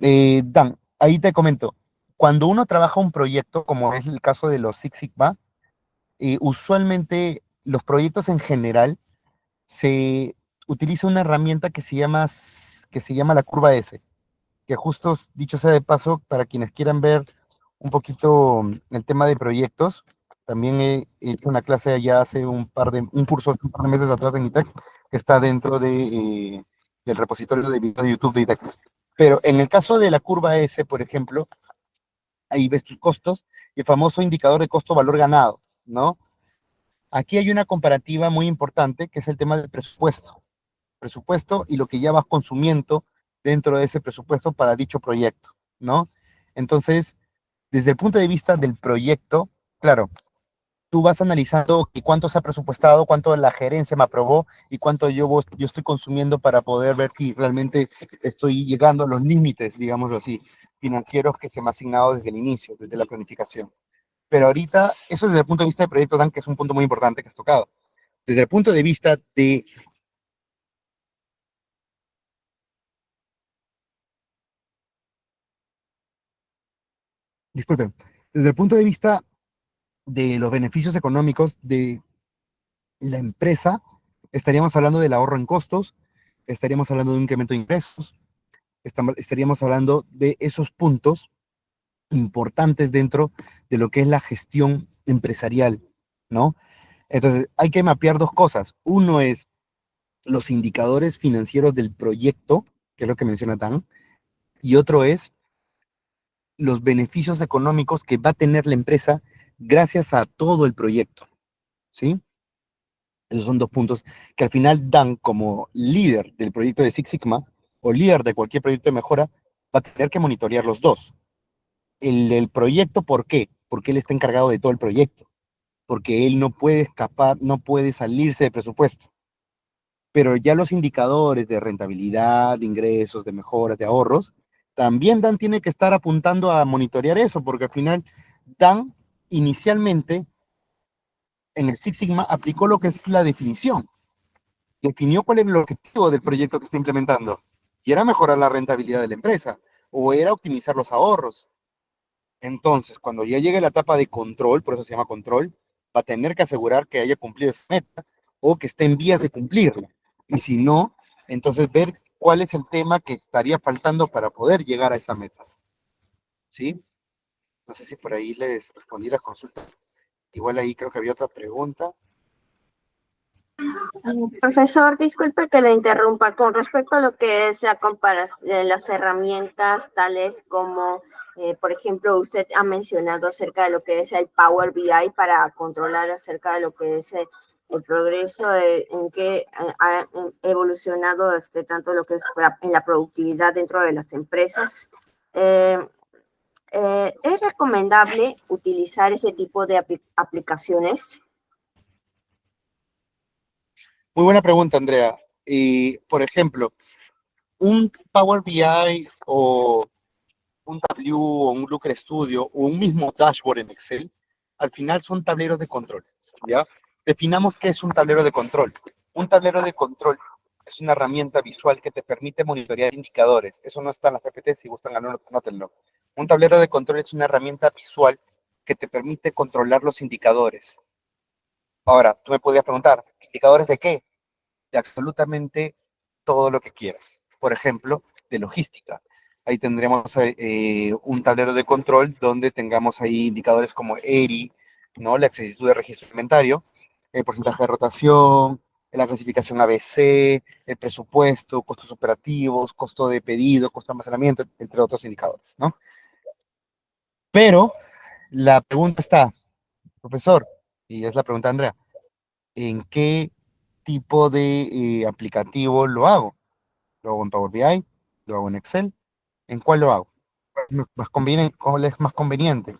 Dan, ahí te comento. Cuando uno trabaja un proyecto, como es el caso de los Six Sigma, usualmente los proyectos en general se utiliza una herramienta que se llama la curva S, que justo, dicho sea de paso, para quienes quieran ver un poquito el tema de proyectos, también he hecho una clase allá un curso hace un par de meses atrás en ITEC, que está dentro del repositorio de videos de YouTube de ITEC. Pero en el caso de la curva S, por ejemplo, ahí ves tus costos y el famoso indicador de costo-valor ganado, ¿no? Aquí hay una comparativa muy importante, que es el tema del presupuesto y lo que ya vas consumiendo dentro de ese presupuesto para dicho proyecto, ¿no? Entonces, desde el punto de vista del proyecto, claro, tú vas analizando cuánto se ha presupuestado, cuánto la gerencia me aprobó y cuánto yo estoy consumiendo para poder ver si realmente estoy llegando a los límites, digámoslo así, financieros que se me ha asignado desde el inicio, desde la planificación. Pero ahorita, eso desde el punto de vista del proyecto Dan, que es un punto muy importante que has tocado. Desde el punto de vista de, disculpen, desde el punto de vista de los beneficios económicos de la empresa, estaríamos hablando del ahorro en costos, estaríamos hablando de un incremento de ingresos, estaríamos hablando de esos puntos importantes dentro de lo que es la gestión empresarial, ¿no? Entonces, hay que mapear dos cosas. Uno es los indicadores financieros del proyecto, que es lo que menciona Dan, y otro es los beneficios económicos que va a tener la empresa gracias a todo el proyecto, ¿sí? Esos son dos puntos que al final Dan, como líder del proyecto de Six Sigma o líder de cualquier proyecto de mejora, va a tener que monitorear los dos. El del proyecto, ¿por qué? Porque él está encargado de todo el proyecto, porque él no puede escapar, no puede salirse de presupuesto. Pero ya los indicadores de rentabilidad, de ingresos, de mejoras, de ahorros, también Dan tiene que estar apuntando a monitorear eso, porque al final Dan inicialmente en el Six Sigma aplicó lo que es la definición, definió cuál era el objetivo del proyecto que está implementando, y era mejorar la rentabilidad de la empresa, o era optimizar los ahorros. Entonces, cuando ya llegue la etapa de control, por eso se llama control, va a tener que asegurar que haya cumplido esa meta o que esté en vías de cumplirla. Y si no, entonces ver cuál es el tema que estaría faltando para poder llegar a esa meta. ¿Sí? No sé si por ahí les respondí las consultas. Igual ahí creo que había otra pregunta. Profesor, disculpe que le interrumpa. Con respecto a lo que es la comparación, las herramientas tales como, por ejemplo, usted ha mencionado acerca de lo que es el Power BI para controlar acerca de lo que es el progreso en que ha evolucionado tanto lo que es en la productividad dentro de las empresas. Eh, ¿Es recomendable utilizar ese tipo de aplicaciones? Muy buena pregunta, Andrea. Y, por ejemplo, un Power BI o un Tableau o un Looker Studio o un mismo dashboard en Excel, al final son tableros de control, ¿ya? Definamos qué es un tablero de control. Un tablero de control es una herramienta visual que te permite monitorear indicadores. Eso no está en las PPT, si gustan, anótenlo. Un tablero de control es una herramienta visual que te permite controlar los indicadores. Ahora, tú me podrías preguntar, ¿indicadores de qué? De absolutamente todo lo que quieras. Por ejemplo, de logística. Ahí tendremos un tablero de control donde tengamos ahí indicadores como ERI, ¿no? La exactitud de registro inventario, el porcentaje de rotación, la clasificación ABC, el presupuesto, costos operativos, costo de pedido, costo de almacenamiento, entre otros indicadores, ¿no? Pero la pregunta está, profesor, y es la pregunta de Andrea, ¿en qué tipo de aplicativo lo hago? ¿Lo hago en Power BI? ¿Lo hago en Excel? ¿En cuál lo hago? ¿Cuál es más conveniente?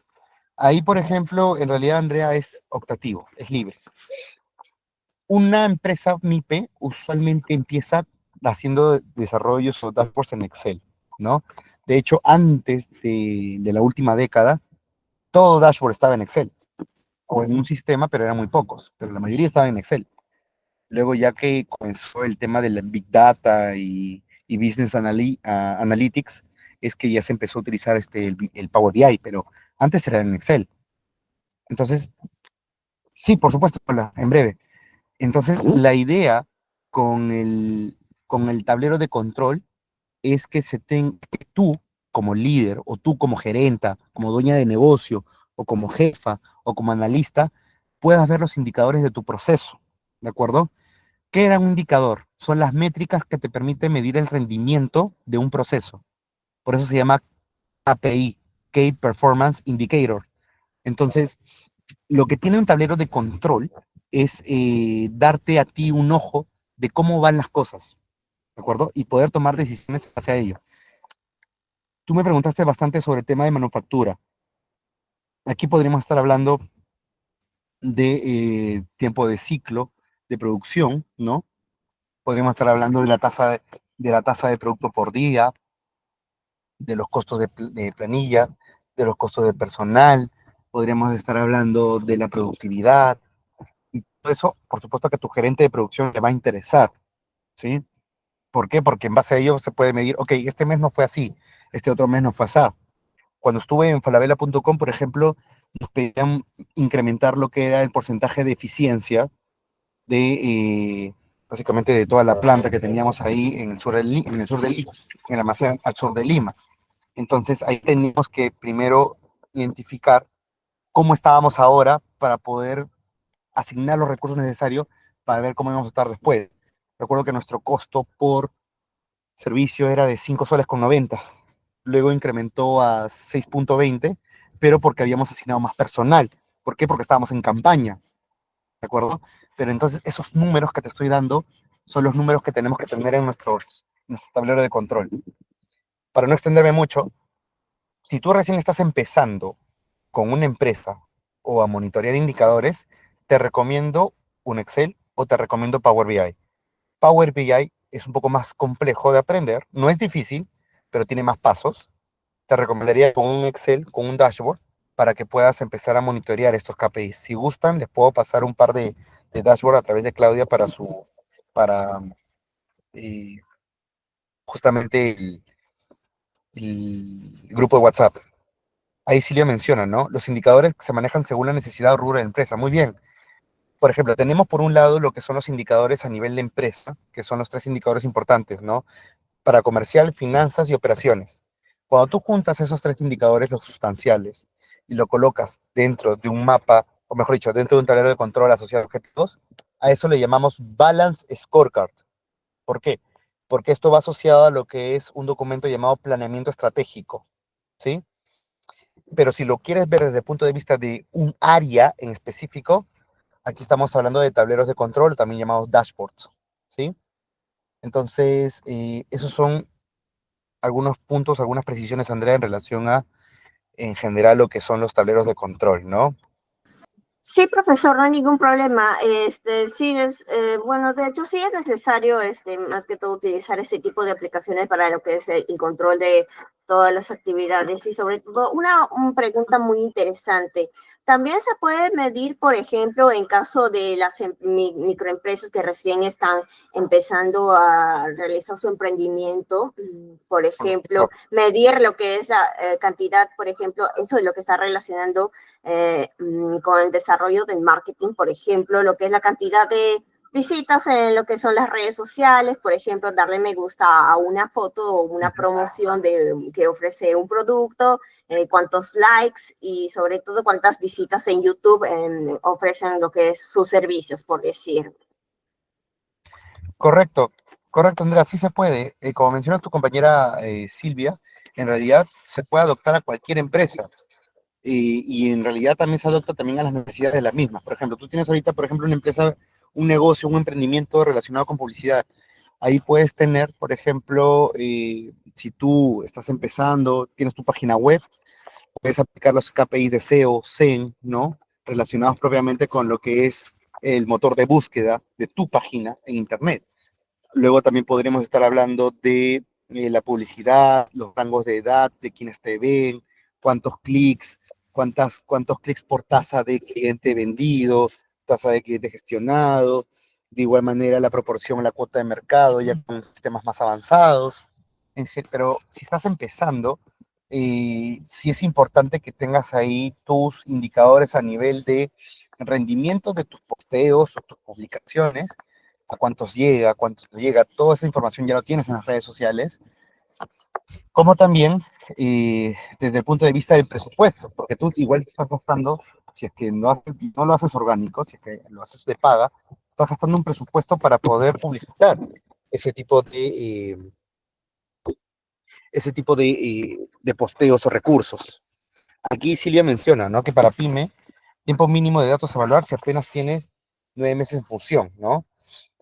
Ahí, por ejemplo, en realidad, Andrea, es optativo, es libre. Una empresa MIPE usualmente empieza haciendo desarrollos o dashboards en Excel, ¿no? De hecho, antes de la última década, todo dashboard estaba en Excel, o en un sistema, pero eran muy pocos, pero la mayoría estaba en Excel. Luego, ya que comenzó el tema de la Big Data y Business Analytics, es que ya se empezó a utilizar el Power BI, pero antes era en Excel. Entonces, sí, por supuesto, Paula, en breve. Entonces, la idea con el tablero de control es que tú como líder o tú como gerenta, como dueña de negocio o como jefa o como analista, puedas ver los indicadores de tu proceso, ¿de acuerdo? ¿Qué era un indicador? Son las métricas que te permiten medir el rendimiento de un proceso. Por eso se llama KPI, Key Performance Indicator. Entonces, lo que tiene un tablero de control es darte a ti un ojo de cómo van las cosas, ¿de acuerdo? Y poder tomar decisiones hacia ello. Tú me preguntaste bastante sobre el tema de manufactura. Aquí podríamos estar hablando de tiempo de ciclo de producción, ¿no? Podríamos estar hablando de la tasa de producto por día, de los costos de planilla, de los costos de personal, podríamos estar hablando de la productividad, y todo eso, por supuesto que a tu gerente de producción le va a interesar, ¿sí? ¿Por qué? Porque en base a ello se puede medir, ok, este mes no fue así, este otro mes no fue así. Cuando estuve en falabella.com, por ejemplo, nos pedían incrementar lo que era el porcentaje de eficiencia de, básicamente, de toda la planta que teníamos ahí en el sur en el sur de Lima, en el almacén al sur de Lima. Entonces ahí teníamos que primero identificar cómo estábamos ahora para poder asignar los recursos necesarios para ver cómo íbamos a estar después. Recuerdo que nuestro costo por servicio era de 5 soles con 90. Luego incrementó a 6.20, pero porque habíamos asignado más personal. ¿Por qué? Porque estábamos en campaña, ¿de acuerdo? Pero entonces esos números que te estoy dando son los números que tenemos que tener en nuestro tablero de control. Para no extenderme mucho, si tú recién estás empezando con una empresa o a monitorear indicadores, te recomiendo un Excel o te recomiendo Power BI. Power BI es un poco más complejo de aprender, no es difícil, pero tiene más pasos. Te recomendaría con un Excel, con un dashboard, para que puedas empezar a monitorear estos KPIs. Si gustan, les puedo pasar un par de dashboard a través de Claudia para eh, justamente el grupo de WhatsApp. Ahí Silvia menciona, ¿no? Los indicadores se manejan según la necesidad o rubro de la empresa. Muy bien. Por ejemplo, tenemos por un lado lo que son los indicadores a nivel de empresa, que son los tres indicadores importantes, ¿no? Para comercial, finanzas y operaciones. Cuando tú juntas esos tres indicadores, los sustanciales, y lo colocas dentro de un mapa, o mejor dicho, dentro de un tablero de control asociado a objetivos, a eso le llamamos Balance Scorecard. ¿Por qué? Porque esto va asociado a lo que es un documento llamado planeamiento estratégico, ¿sí? Pero si lo quieres ver desde el punto de vista de un área en específico, aquí estamos hablando de tableros de control, también llamados dashboards, ¿sí? Entonces, esos son algunos puntos, algunas precisiones, Andrea, en relación a, en general, lo que son los tableros de control, ¿no? Sí, profesor, no hay ningún problema. Sí es, bueno, de hecho sí es necesario, más que todo utilizar este tipo de aplicaciones para lo que es el control de todas las actividades y sobre todo una pregunta muy interesante. También se puede medir, por ejemplo, en caso de las microempresas que recién están empezando a realizar su emprendimiento, por ejemplo, medir lo que es la cantidad, por ejemplo, eso es lo que está relacionando con el desarrollo del marketing, por ejemplo, lo que es la cantidad de visitas en lo que son las redes sociales, por ejemplo, darle me gusta a una foto o una promoción que ofrece un producto, cuántos likes y sobre todo cuántas visitas en YouTube ofrecen lo que es sus servicios, por decir. Correcto, correcto, Andrea, sí se puede. Como menciona tu compañera Silvia, en realidad se puede adoptar a cualquier empresa y en realidad también se adopta también a las necesidades de las mismas. Por ejemplo, tú tienes ahorita, por ejemplo, una empresa, un negocio, un emprendimiento relacionado con publicidad. Ahí puedes tener, por ejemplo, si tú estás empezando, tienes tu página web, Puedes aplicar los KPIs de SEO, SEM, ¿no? Relacionados propiamente con lo que es el motor de búsqueda de tu página en Internet. Luego también podremos estar hablando de la publicidad, los rangos de edad, de quienes te ven, cuántos clics, cuántos clics por tasa de cliente vendido, tasa de cliente gestionado, de igual manera la proporción, la cuota de mercado, ya con sistemas más avanzados. Pero si estás empezando, sí es importante que tengas ahí tus indicadores a nivel de rendimiento de tus posteos o tus publicaciones, a cuántos no llega, toda esa información ya lo tienes en las redes sociales, como también desde el punto de vista del presupuesto, porque tú igual estás gastando, si es que no lo haces orgánico, si es que lo haces de paga, estás gastando un presupuesto para poder publicitar ese tipo de, eh, de posteos o recursos. Aquí Silvia menciona, ¿no? Que para PyME, tiempo mínimo de datos a evaluar si apenas tienes 9 meses en función, ¿no?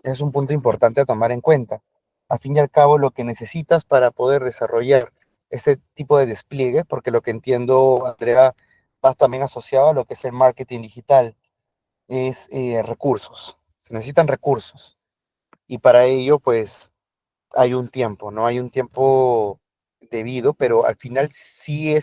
Ese es un punto importante a tomar en cuenta. A fin y al cabo, lo que necesitas para poder desarrollar este tipo de despliegue, porque lo que entiendo, Andrea, va también asociado a lo que es el marketing digital, es recursos. Se necesitan recursos. Y para ello, pues, hay un tiempo, ¿no? Hay un tiempo debido, pero al final sí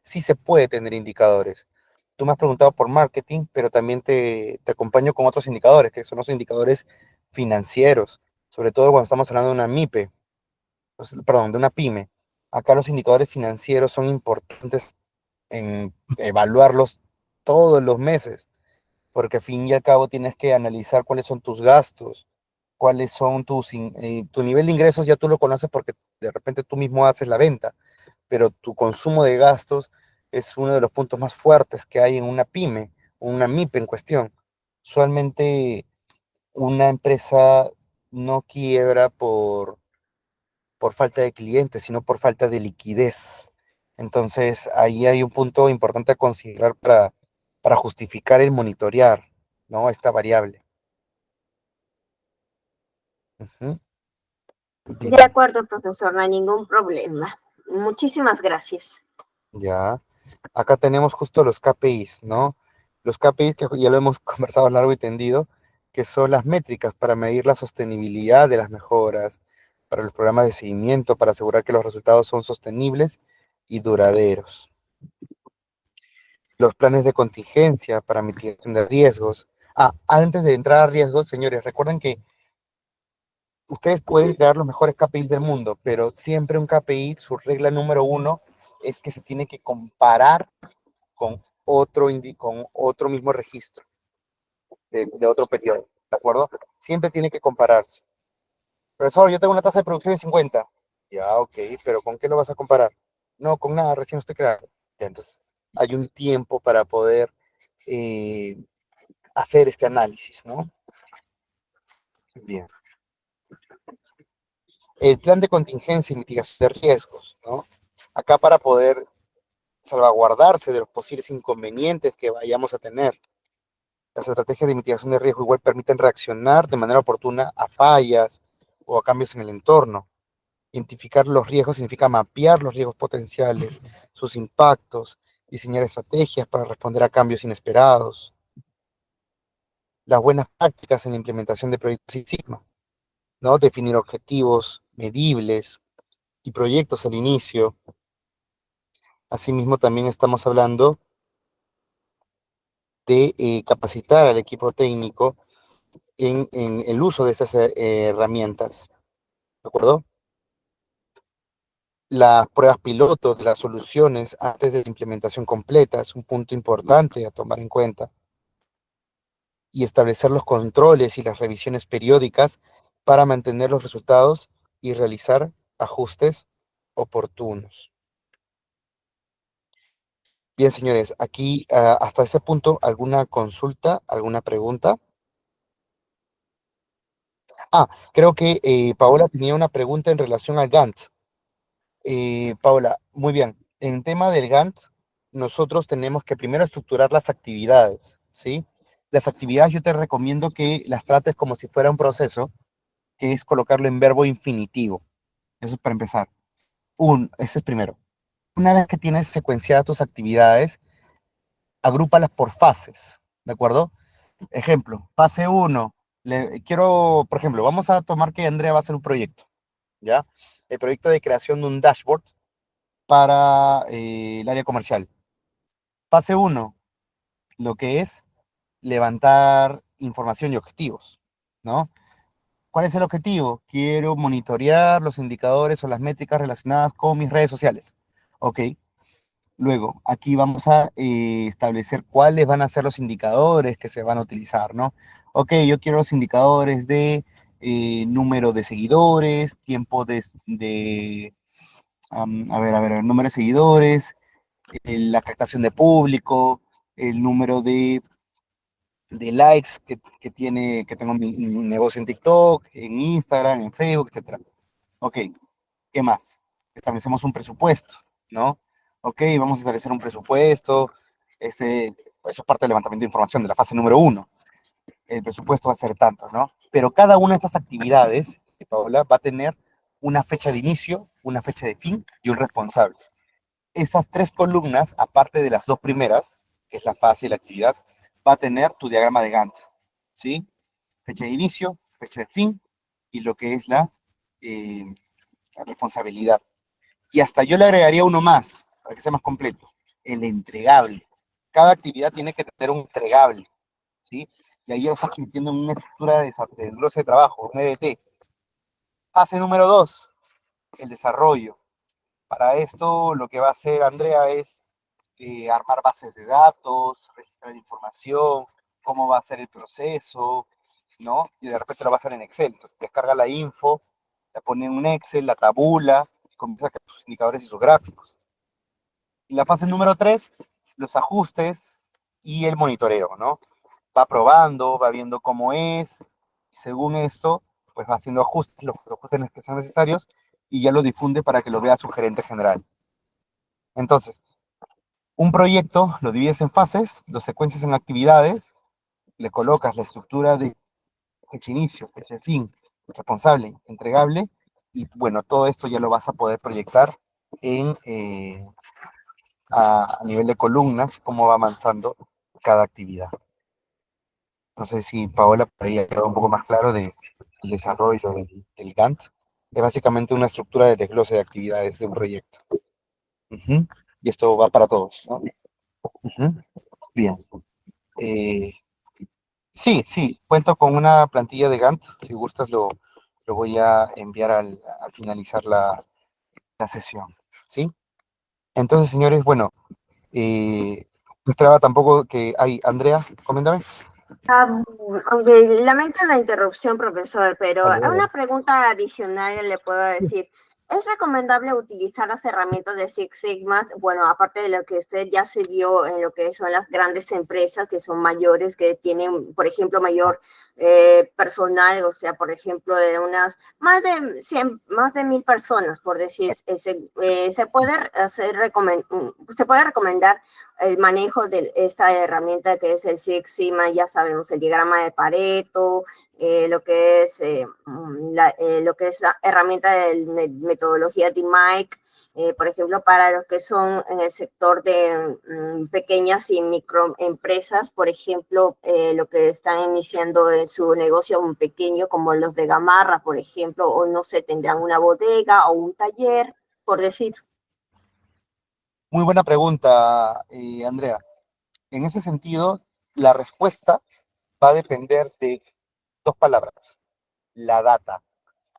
se puede tener indicadores. Tú me has preguntado por marketing, pero también te acompaño con otros indicadores, que son los indicadores financieros, sobre todo cuando estamos hablando de una MIPE, perdón, de una PYME. Acá los indicadores financieros son importantes en evaluarlos todos los meses, porque al fin y al cabo tienes que analizar cuáles son tus gastos, cuáles son tu nivel de ingresos, ya tú lo conoces porque de repente tú mismo haces la venta, pero tu consumo de gastos es uno de los puntos más fuertes que hay en una pyme, una MIPE en cuestión. Usualmente una empresa no quiebra por falta de clientes, sino por falta de liquidez. Entonces, ahí hay un punto importante a considerar para justificar el monitorear, ¿no? Esta variable. Ujú. De Bien, acuerdo, profesor, no hay ningún problema. Muchísimas gracias. ya. Acá tenemos justo los KPIs, ¿no? Los KPIs que ya lo hemos conversado largo y tendido, que son las métricas para medir la sostenibilidad de las mejoras, para los programas de seguimiento, para asegurar que los resultados son sostenibles y duraderos. Los planes de contingencia para mitigación de riesgos. Ah, antes de entrar a riesgos, señores, recuerden que ustedes pueden crear los mejores KPIs del mundo, pero siempre un KPI, su regla número uno es que se tiene que comparar con otro mismo registro de otro periodo, ¿de acuerdo? Siempre tiene que compararse. Profesor, yo tengo una tasa de producción de 50. Ya, ok, pero ¿con qué lo vas a comparar? No, con nada, recién estoy creando. Ya, entonces, hay un tiempo para poder eh, hacer este análisis, ¿no? Bien. El plan de contingencia y mitigación de riesgos, ¿no? Acá para poder salvaguardarse de los posibles inconvenientes que vayamos a tener. Las estrategias de mitigación de riesgo igual permiten reaccionar de manera oportuna a fallas o a cambios en el entorno. Identificar los riesgos significa mapear los riesgos potenciales, sus impactos, diseñar estrategias para responder a cambios inesperados. Las buenas prácticas en la implementación de proyectos Six Sigma, ¿no? Definir objetivos medibles y proyectos al inicio. Asimismo, también estamos hablando de capacitar al equipo técnico en el uso de estas herramientas, ¿de acuerdo? Las pruebas piloto de las soluciones antes de la implementación completa es un punto importante a tomar en cuenta. Y establecer los controles y las revisiones periódicas para mantener los resultados y realizar ajustes oportunos. Bien, señores, aquí hasta ese punto, ¿alguna consulta, alguna pregunta? Ah, creo que Paola tenía una pregunta en relación al Gantt. Paola, muy bien. En tema del Gantt, nosotros tenemos que primero estructurar las actividades, ¿sí? Las actividades yo te recomiendo que las trates como si fuera un proceso, que es colocarlo en verbo infinitivo. Eso es para empezar. Ese es primero. Una vez que tienes secuenciadas tus actividades, agrúpalas por fases, ¿de acuerdo? Ejemplo, fase uno. Quiero, por ejemplo, vamos a tomar que Andrea va a hacer un proyecto, ¿ya? El proyecto de creación de un dashboard para el área comercial. Fase uno, lo que es levantar información y objetivos, ¿no? ¿Cuál es el objetivo? Quiero monitorear los indicadores o las métricas relacionadas con mis redes sociales. Ok. Luego, aquí vamos a establecer cuáles van a ser los indicadores que se van a utilizar, ¿no? Ok, yo quiero los indicadores de número de seguidores, tiempo a ver, número de seguidores, la captación de público, el número de likes que tengo mi negocio en TikTok, en Instagram, en Facebook, etcétera. Ok, ¿qué más? Establecemos un presupuesto, ¿no? Ok, vamos a establecer un presupuesto. Eso es parte del levantamiento de información de la fase número uno. El presupuesto va a ser tanto, ¿no? Pero cada una de estas actividades, Paola, va a tener una fecha de inicio, una fecha de fin y un responsable. Esas tres columnas, aparte de las dos primeras, que es la fase y la actividad, va a tener tu diagrama de Gantt, ¿sí? Fecha de inicio, fecha de fin y lo que es eh, la responsabilidad. Y hasta yo le agregaría uno más, para que sea más completo, el entregable. Cada actividad tiene que tener un entregable, ¿sí? Y ahí estamos metiendo en una estructura de desglose de trabajo, un EDT. Fase número 2, el desarrollo. Para esto, lo que va a hacer Andrea es armar bases de datos, registrar información, cómo va a ser el proceso, ¿no? Y de repente lo va a hacer en Excel. Entonces, descarga la info, la pone en un Excel, la tabula, y comienza a crear sus indicadores y sus gráficos. Y la fase número 3, los ajustes y el monitoreo, ¿no? Va probando, va viendo cómo es, y según esto, pues va haciendo ajustes, los ajustes que sean necesarios, y ya lo difunde para que lo vea su gerente general. Entonces, un proyecto lo divides en fases, lo secuencias en actividades, le colocas la estructura de fecha inicio, fecha de fin, responsable, entregable, y bueno, todo esto ya lo vas a poder proyectar a nivel de columnas, cómo va avanzando cada actividad. No sé si Paola podría quedar un poco más claro del desarrollo del Gantt. Es básicamente una estructura de desglose de actividades de un proyecto. Ujú. Y esto va para todos, ¿no? Ujú. Bien. Eh, sí, sí, cuento con una plantilla de Gantt. Si gustas, lo voy a enviar al finalizar la sesión. ¿Sí? Entonces, señores, bueno, no esperaba tampoco que... Ay, Andrea, coméntame. Ah, aunque lamento la interrupción, profesor, pero Dale, una dale. pregunta adicional le puedo decir. ¿Es recomendable utilizar las herramientas de Six Sigma? Bueno, aparte de lo que usted ya se vio en lo que son las grandes empresas que son mayores, que tienen, por ejemplo, mayor personal, o sea, por ejemplo, de unas más de 100, más de 1000 personas, por decir, se puede se puede recomendar el manejo de esta herramienta que es el Six Sigma, ya sabemos, el diagrama de Pareto, lo que es la herramienta de metodología de Mike, por ejemplo, para los que son en el sector de pequeñas y microempresas, por ejemplo, lo que están iniciando en su negocio un pequeño, como los de Gamarra, por ejemplo, o no sé, tendrán una bodega o un taller, por decir. Muy buena pregunta, Andrea. En ese sentido, la respuesta va a depender de dos palabras, la data.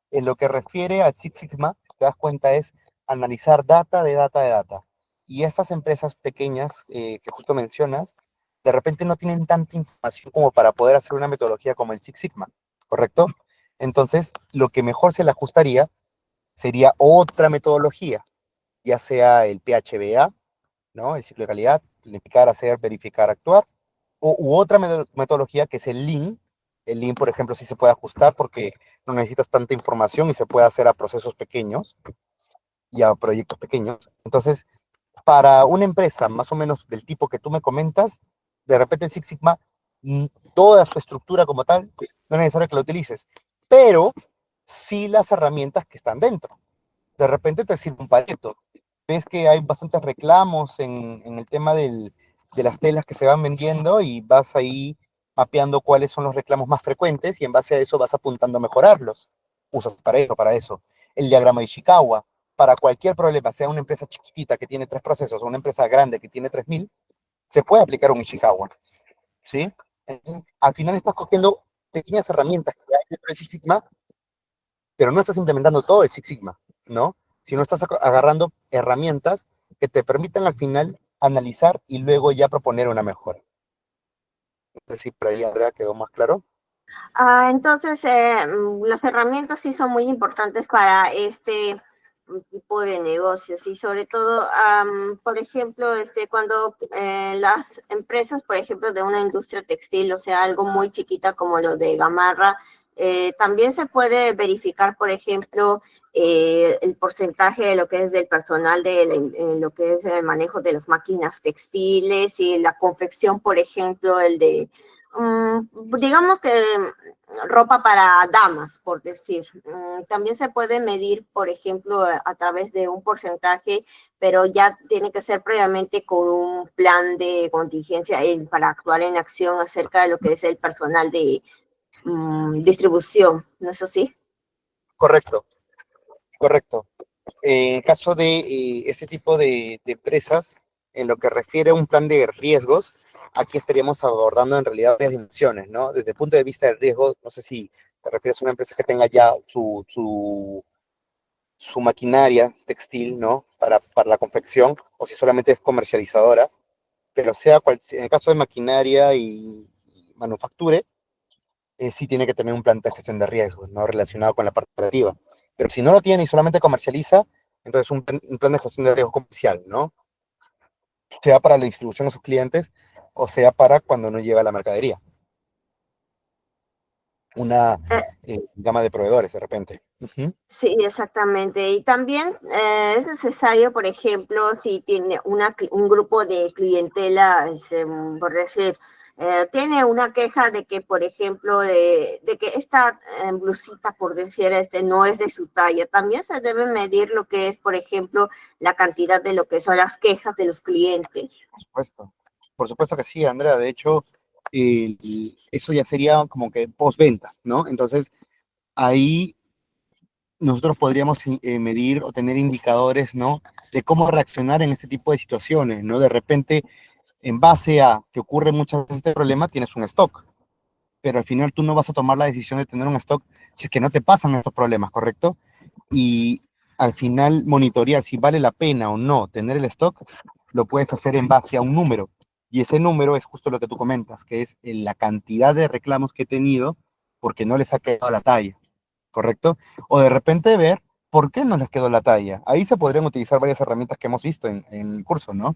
En lo que refiere al Six Sigma, te das cuenta, es analizar data de data de data. Y estas empresas pequeñas que justo mencionas, de repente no tienen tanta información como para poder hacer una metodología como el Six Sigma, ¿correcto? Entonces, lo que mejor se le ajustaría sería otra metodología, ya sea el PHBA, ¿no? El ciclo de calidad, planificar, hacer, verificar, actuar, u otra metodología que es el Lean. El Lean, por ejemplo, sí se puede ajustar porque no necesitas tanta información y se puede hacer a procesos pequeños y a proyectos pequeños. Entonces, para una empresa más o menos del tipo que tú me comentas, de repente el Six Sigma, mm, toda su estructura como tal, no es necesario que la utilices, pero sí las herramientas que están dentro. De repente te sirve un Pareto, ves que hay bastantes reclamos en el tema de las telas que se van vendiendo y vas ahí mapeando cuáles son los reclamos más frecuentes y en base a eso vas apuntando a mejorarlos. Usas para eso. El diagrama de Ishikawa, para cualquier problema, sea una empresa chiquitita que tiene 3 procesos o una empresa grande que tiene 3000, se puede aplicar un Ishikawa, ¿sí? Entonces, al final estás cogiendo pequeñas herramientas que hay dentro del Six Sigma, pero no estás implementando todo el Six Sigma, ¿no? Sino estás agarrando herramientas que te permitan al final analizar y luego ya proponer una mejora. No sé si por ahí, Andrea, quedó más claro. Entonces, las herramientas sí son muy importantes para este tipo de negocios y sobre todo, por ejemplo, cuando las empresas, por ejemplo, de una industria textil, o sea, algo muy chiquita como lo de Gamarra, también se puede verificar, por ejemplo, el porcentaje de lo que es del personal de lo que es el manejo de las máquinas textiles y la confección, por ejemplo, el de digamos que ropa para damas, por decir. También se puede medir, por ejemplo, a través de un porcentaje, pero ya tiene que ser previamente con un plan de contingencia para actuar en acción acerca de lo que es el personal de distribución, ¿no es así? Correcto, correcto. En el caso de este tipo de empresas, en lo que refiere a un plan de riesgos, aquí estaríamos abordando en realidad varias dimensiones, ¿no? Desde el punto de vista del riesgo, no sé si te refieres a una empresa que tenga ya su maquinaria textil, ¿no? Para la confección, o si solamente es comercializadora, pero sea cual, en el caso de maquinaria y manufacture, sí tiene que tener un plan de gestión de riesgos, ¿no? Relacionado con la parte operativa. Pero si no lo tiene y solamente comercializa, entonces un plan de gestión de riesgo comercial, ¿no? Sea para la distribución a sus clientes o sea para cuando no llega la mercadería. Una gama de proveedores de repente. Ujú. Sí, exactamente. Y también es necesario, por ejemplo, si tiene un grupo de clientela, por decir, tiene una queja de que, por ejemplo, de que esta blusita, por decir, no es de su talla. También se debe medir lo que es, por ejemplo, la cantidad de lo que son las quejas de los clientes. Por supuesto. Por supuesto que sí, Andrea. De hecho, eso ya sería como que postventa, ¿no? Entonces, ahí nosotros podríamos medir o tener indicadores, ¿no? De cómo reaccionar en este tipo de situaciones, ¿no? De repente, en base a que ocurre muchas veces este problema, tienes un stock, pero al final tú no vas a tomar la decisión de tener un stock si es que no te pasan estos problemas, ¿correcto? Y al final monitorear si vale la pena o no tener el stock, lo puedes hacer en base a un número. Y ese número es justo lo que tú comentas, que es la cantidad de reclamos que he tenido porque no les ha quedado la talla, ¿correcto? O de repente ver por qué no les quedó la talla. Ahí se podrían utilizar varias herramientas que hemos visto en el curso, ¿no?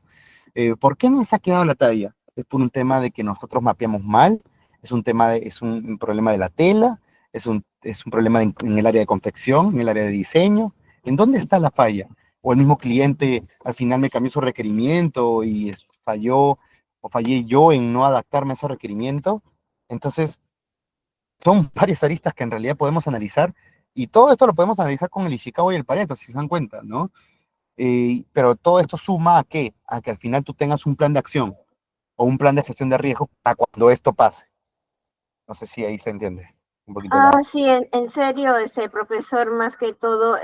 ¿Por qué no les ha quedado la talla? Es por un tema de que nosotros mapeamos mal, es un problema de la tela, es un problema en el área de confección, en el área de diseño. ¿En dónde está la falla? O el mismo cliente al final me cambió su requerimiento y falló o fallé yo en no adaptarme a ese requerimiento. Entonces, son varias aristas que en realidad podemos analizar y todo esto lo podemos analizar con el Ishikawa y el Pareto, si se dan cuenta, ¿no? Pero todo esto suma a qué? A que al final tú tengas un plan de acción o un plan de gestión de riesgos para cuando esto pase. No sé si ahí se entiende un poquito Sí, en serio, profesor, más que todo,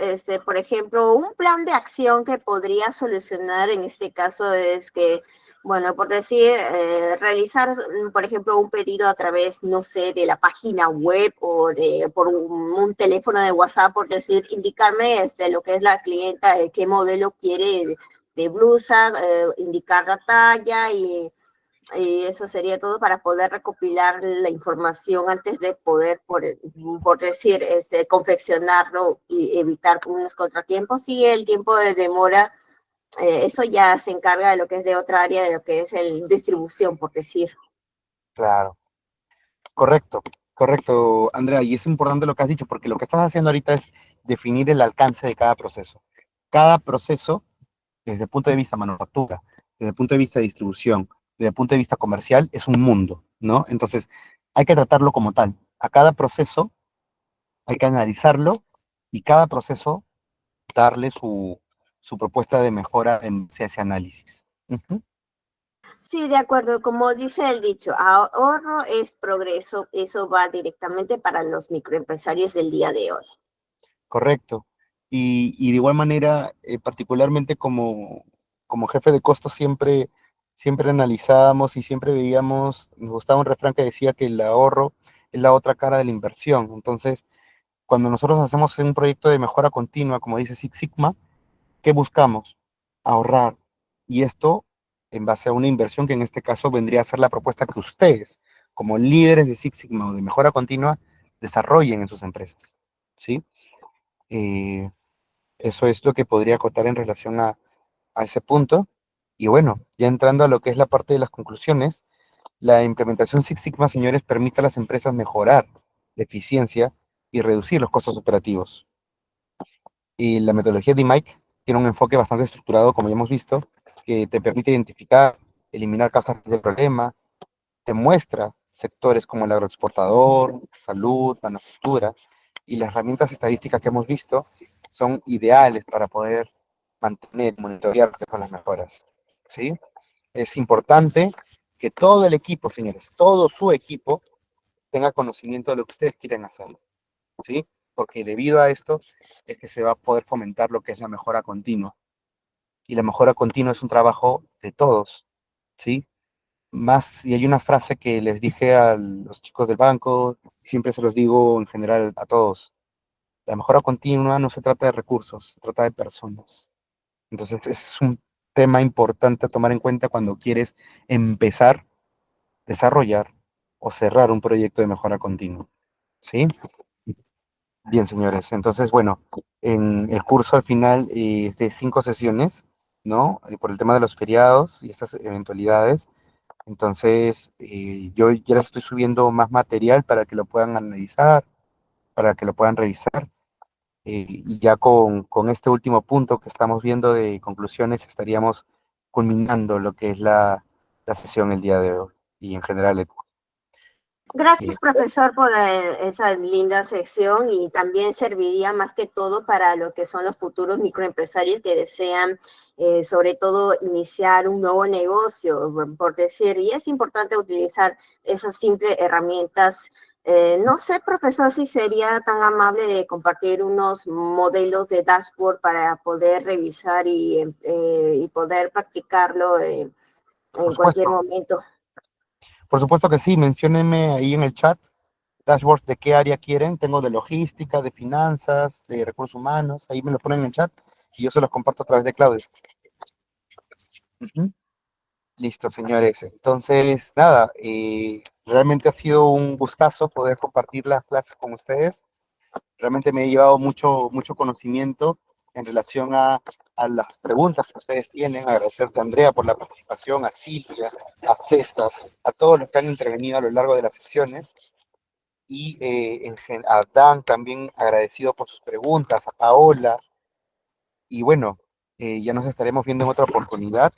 por ejemplo, un plan de acción que podría solucionar en este caso es que, bueno, por decir, realizar, por ejemplo, un pedido a través, no sé, de la página web o por un teléfono de WhatsApp, por decir, indicarme lo que es la clienta, qué modelo quiere de blusa, indicar la talla y eso sería todo para poder recopilar la información antes de poder, por decir, confeccionarlo y evitar unos contratiempos. Y el tiempo de demora, eso ya se encarga de lo que es de otra área, de lo que es el distribución, por decir. claro. Correcto, correcto, Andrea. Y es importante lo que has dicho, porque lo que estás haciendo ahorita es definir el alcance de cada proceso. Cada proceso, desde el punto de vista manufactura, desde el punto de vista de distribución, desde el punto de vista comercial, es un mundo, ¿no? Entonces, hay que tratarlo como tal. A cada proceso hay que analizarlo y cada proceso darle su propuesta de mejora en ese análisis. Ujú. Sí, de acuerdo. Como dice el dicho, ahorro es progreso. Eso va directamente para los microempresarios del día de hoy. Correcto. Y de igual manera, particularmente como jefe de costos, siempre analizábamos y siempre veíamos, nos gustaba un refrán que decía que el ahorro es la otra cara de la inversión. Entonces, cuando nosotros hacemos un proyecto de mejora continua, como dice Six Sigma, ¿qué buscamos? Ahorrar. Y esto en base a una inversión que en este caso vendría a ser la propuesta que ustedes, como líderes de Six Sigma o de mejora continua, desarrollen en sus empresas. ¿Sí? Eh, Eso es lo que podría acotar en relación a ese punto. Y bueno, ya entrando a lo que es la parte de las conclusiones, la implementación Six Sigma, señores, permite a las empresas mejorar la eficiencia y reducir los costos operativos. Y la metodología de Mike tiene un enfoque bastante estructurado, como ya hemos visto, que te permite identificar, eliminar causas de problema, te muestra sectores como el agroexportador, salud, manufactura, y las herramientas estadísticas que hemos visto son ideales para poder mantener, monitorear lo que son las mejoras. ¿Sí? Es importante que todo el equipo, señores, todo su equipo tenga conocimiento de lo que ustedes quieren hacer. ¿Sí? Porque debido a esto es que se va a poder fomentar lo que es la mejora continua. Y la mejora continua es un trabajo de todos. ¿Sí? Más, y hay una frase que les dije a los chicos del banco, y siempre se los digo en general a todos, la mejora continua no se trata de recursos, se trata de personas. Entonces, ese es un tema importante a tomar en cuenta cuando quieres empezar, desarrollar o cerrar un proyecto de mejora continua. ¿Sí? Bien, señores. Entonces, bueno, en el curso al final es de 5 sesiones, ¿no? Por el tema de los feriados y estas eventualidades. Entonces, yo ya les estoy subiendo más material para que lo puedan analizar, para que lo puedan revisar. Y ya con este último punto que estamos viendo de conclusiones, estaríamos culminando lo que es la sesión el día de hoy y en general Gracias, profesor, por esa linda sección y también serviría más que todo para lo que son los futuros microempresarios que desean, sobre todo, iniciar un nuevo negocio, por decir, y es importante utilizar esas simples herramientas. No sé, profesor, si sería tan amable de compartir unos modelos de dashboard para poder revisar y poder practicarlo por en cualquier supuesto, momento. por supuesto que sí, menciónenme ahí en el chat dashboards de qué área quieren. Tengo de logística, de finanzas, de recursos humanos, ahí me lo ponen en el chat y yo se los comparto a través de Claudio. Ujú. Listo, señores. Entonces, nada, realmente ha sido un gustazo poder compartir las clases con ustedes. Realmente me he llevado mucho conocimiento en relación a las preguntas que ustedes tienen. Agradecerte a Andrea por la participación, a Silvia, a César, a todos los que han intervenido a lo largo de las sesiones. Y a Dan también agradecido por sus preguntas, a Paola. Y bueno, ya nos estaremos viendo en otra oportunidad.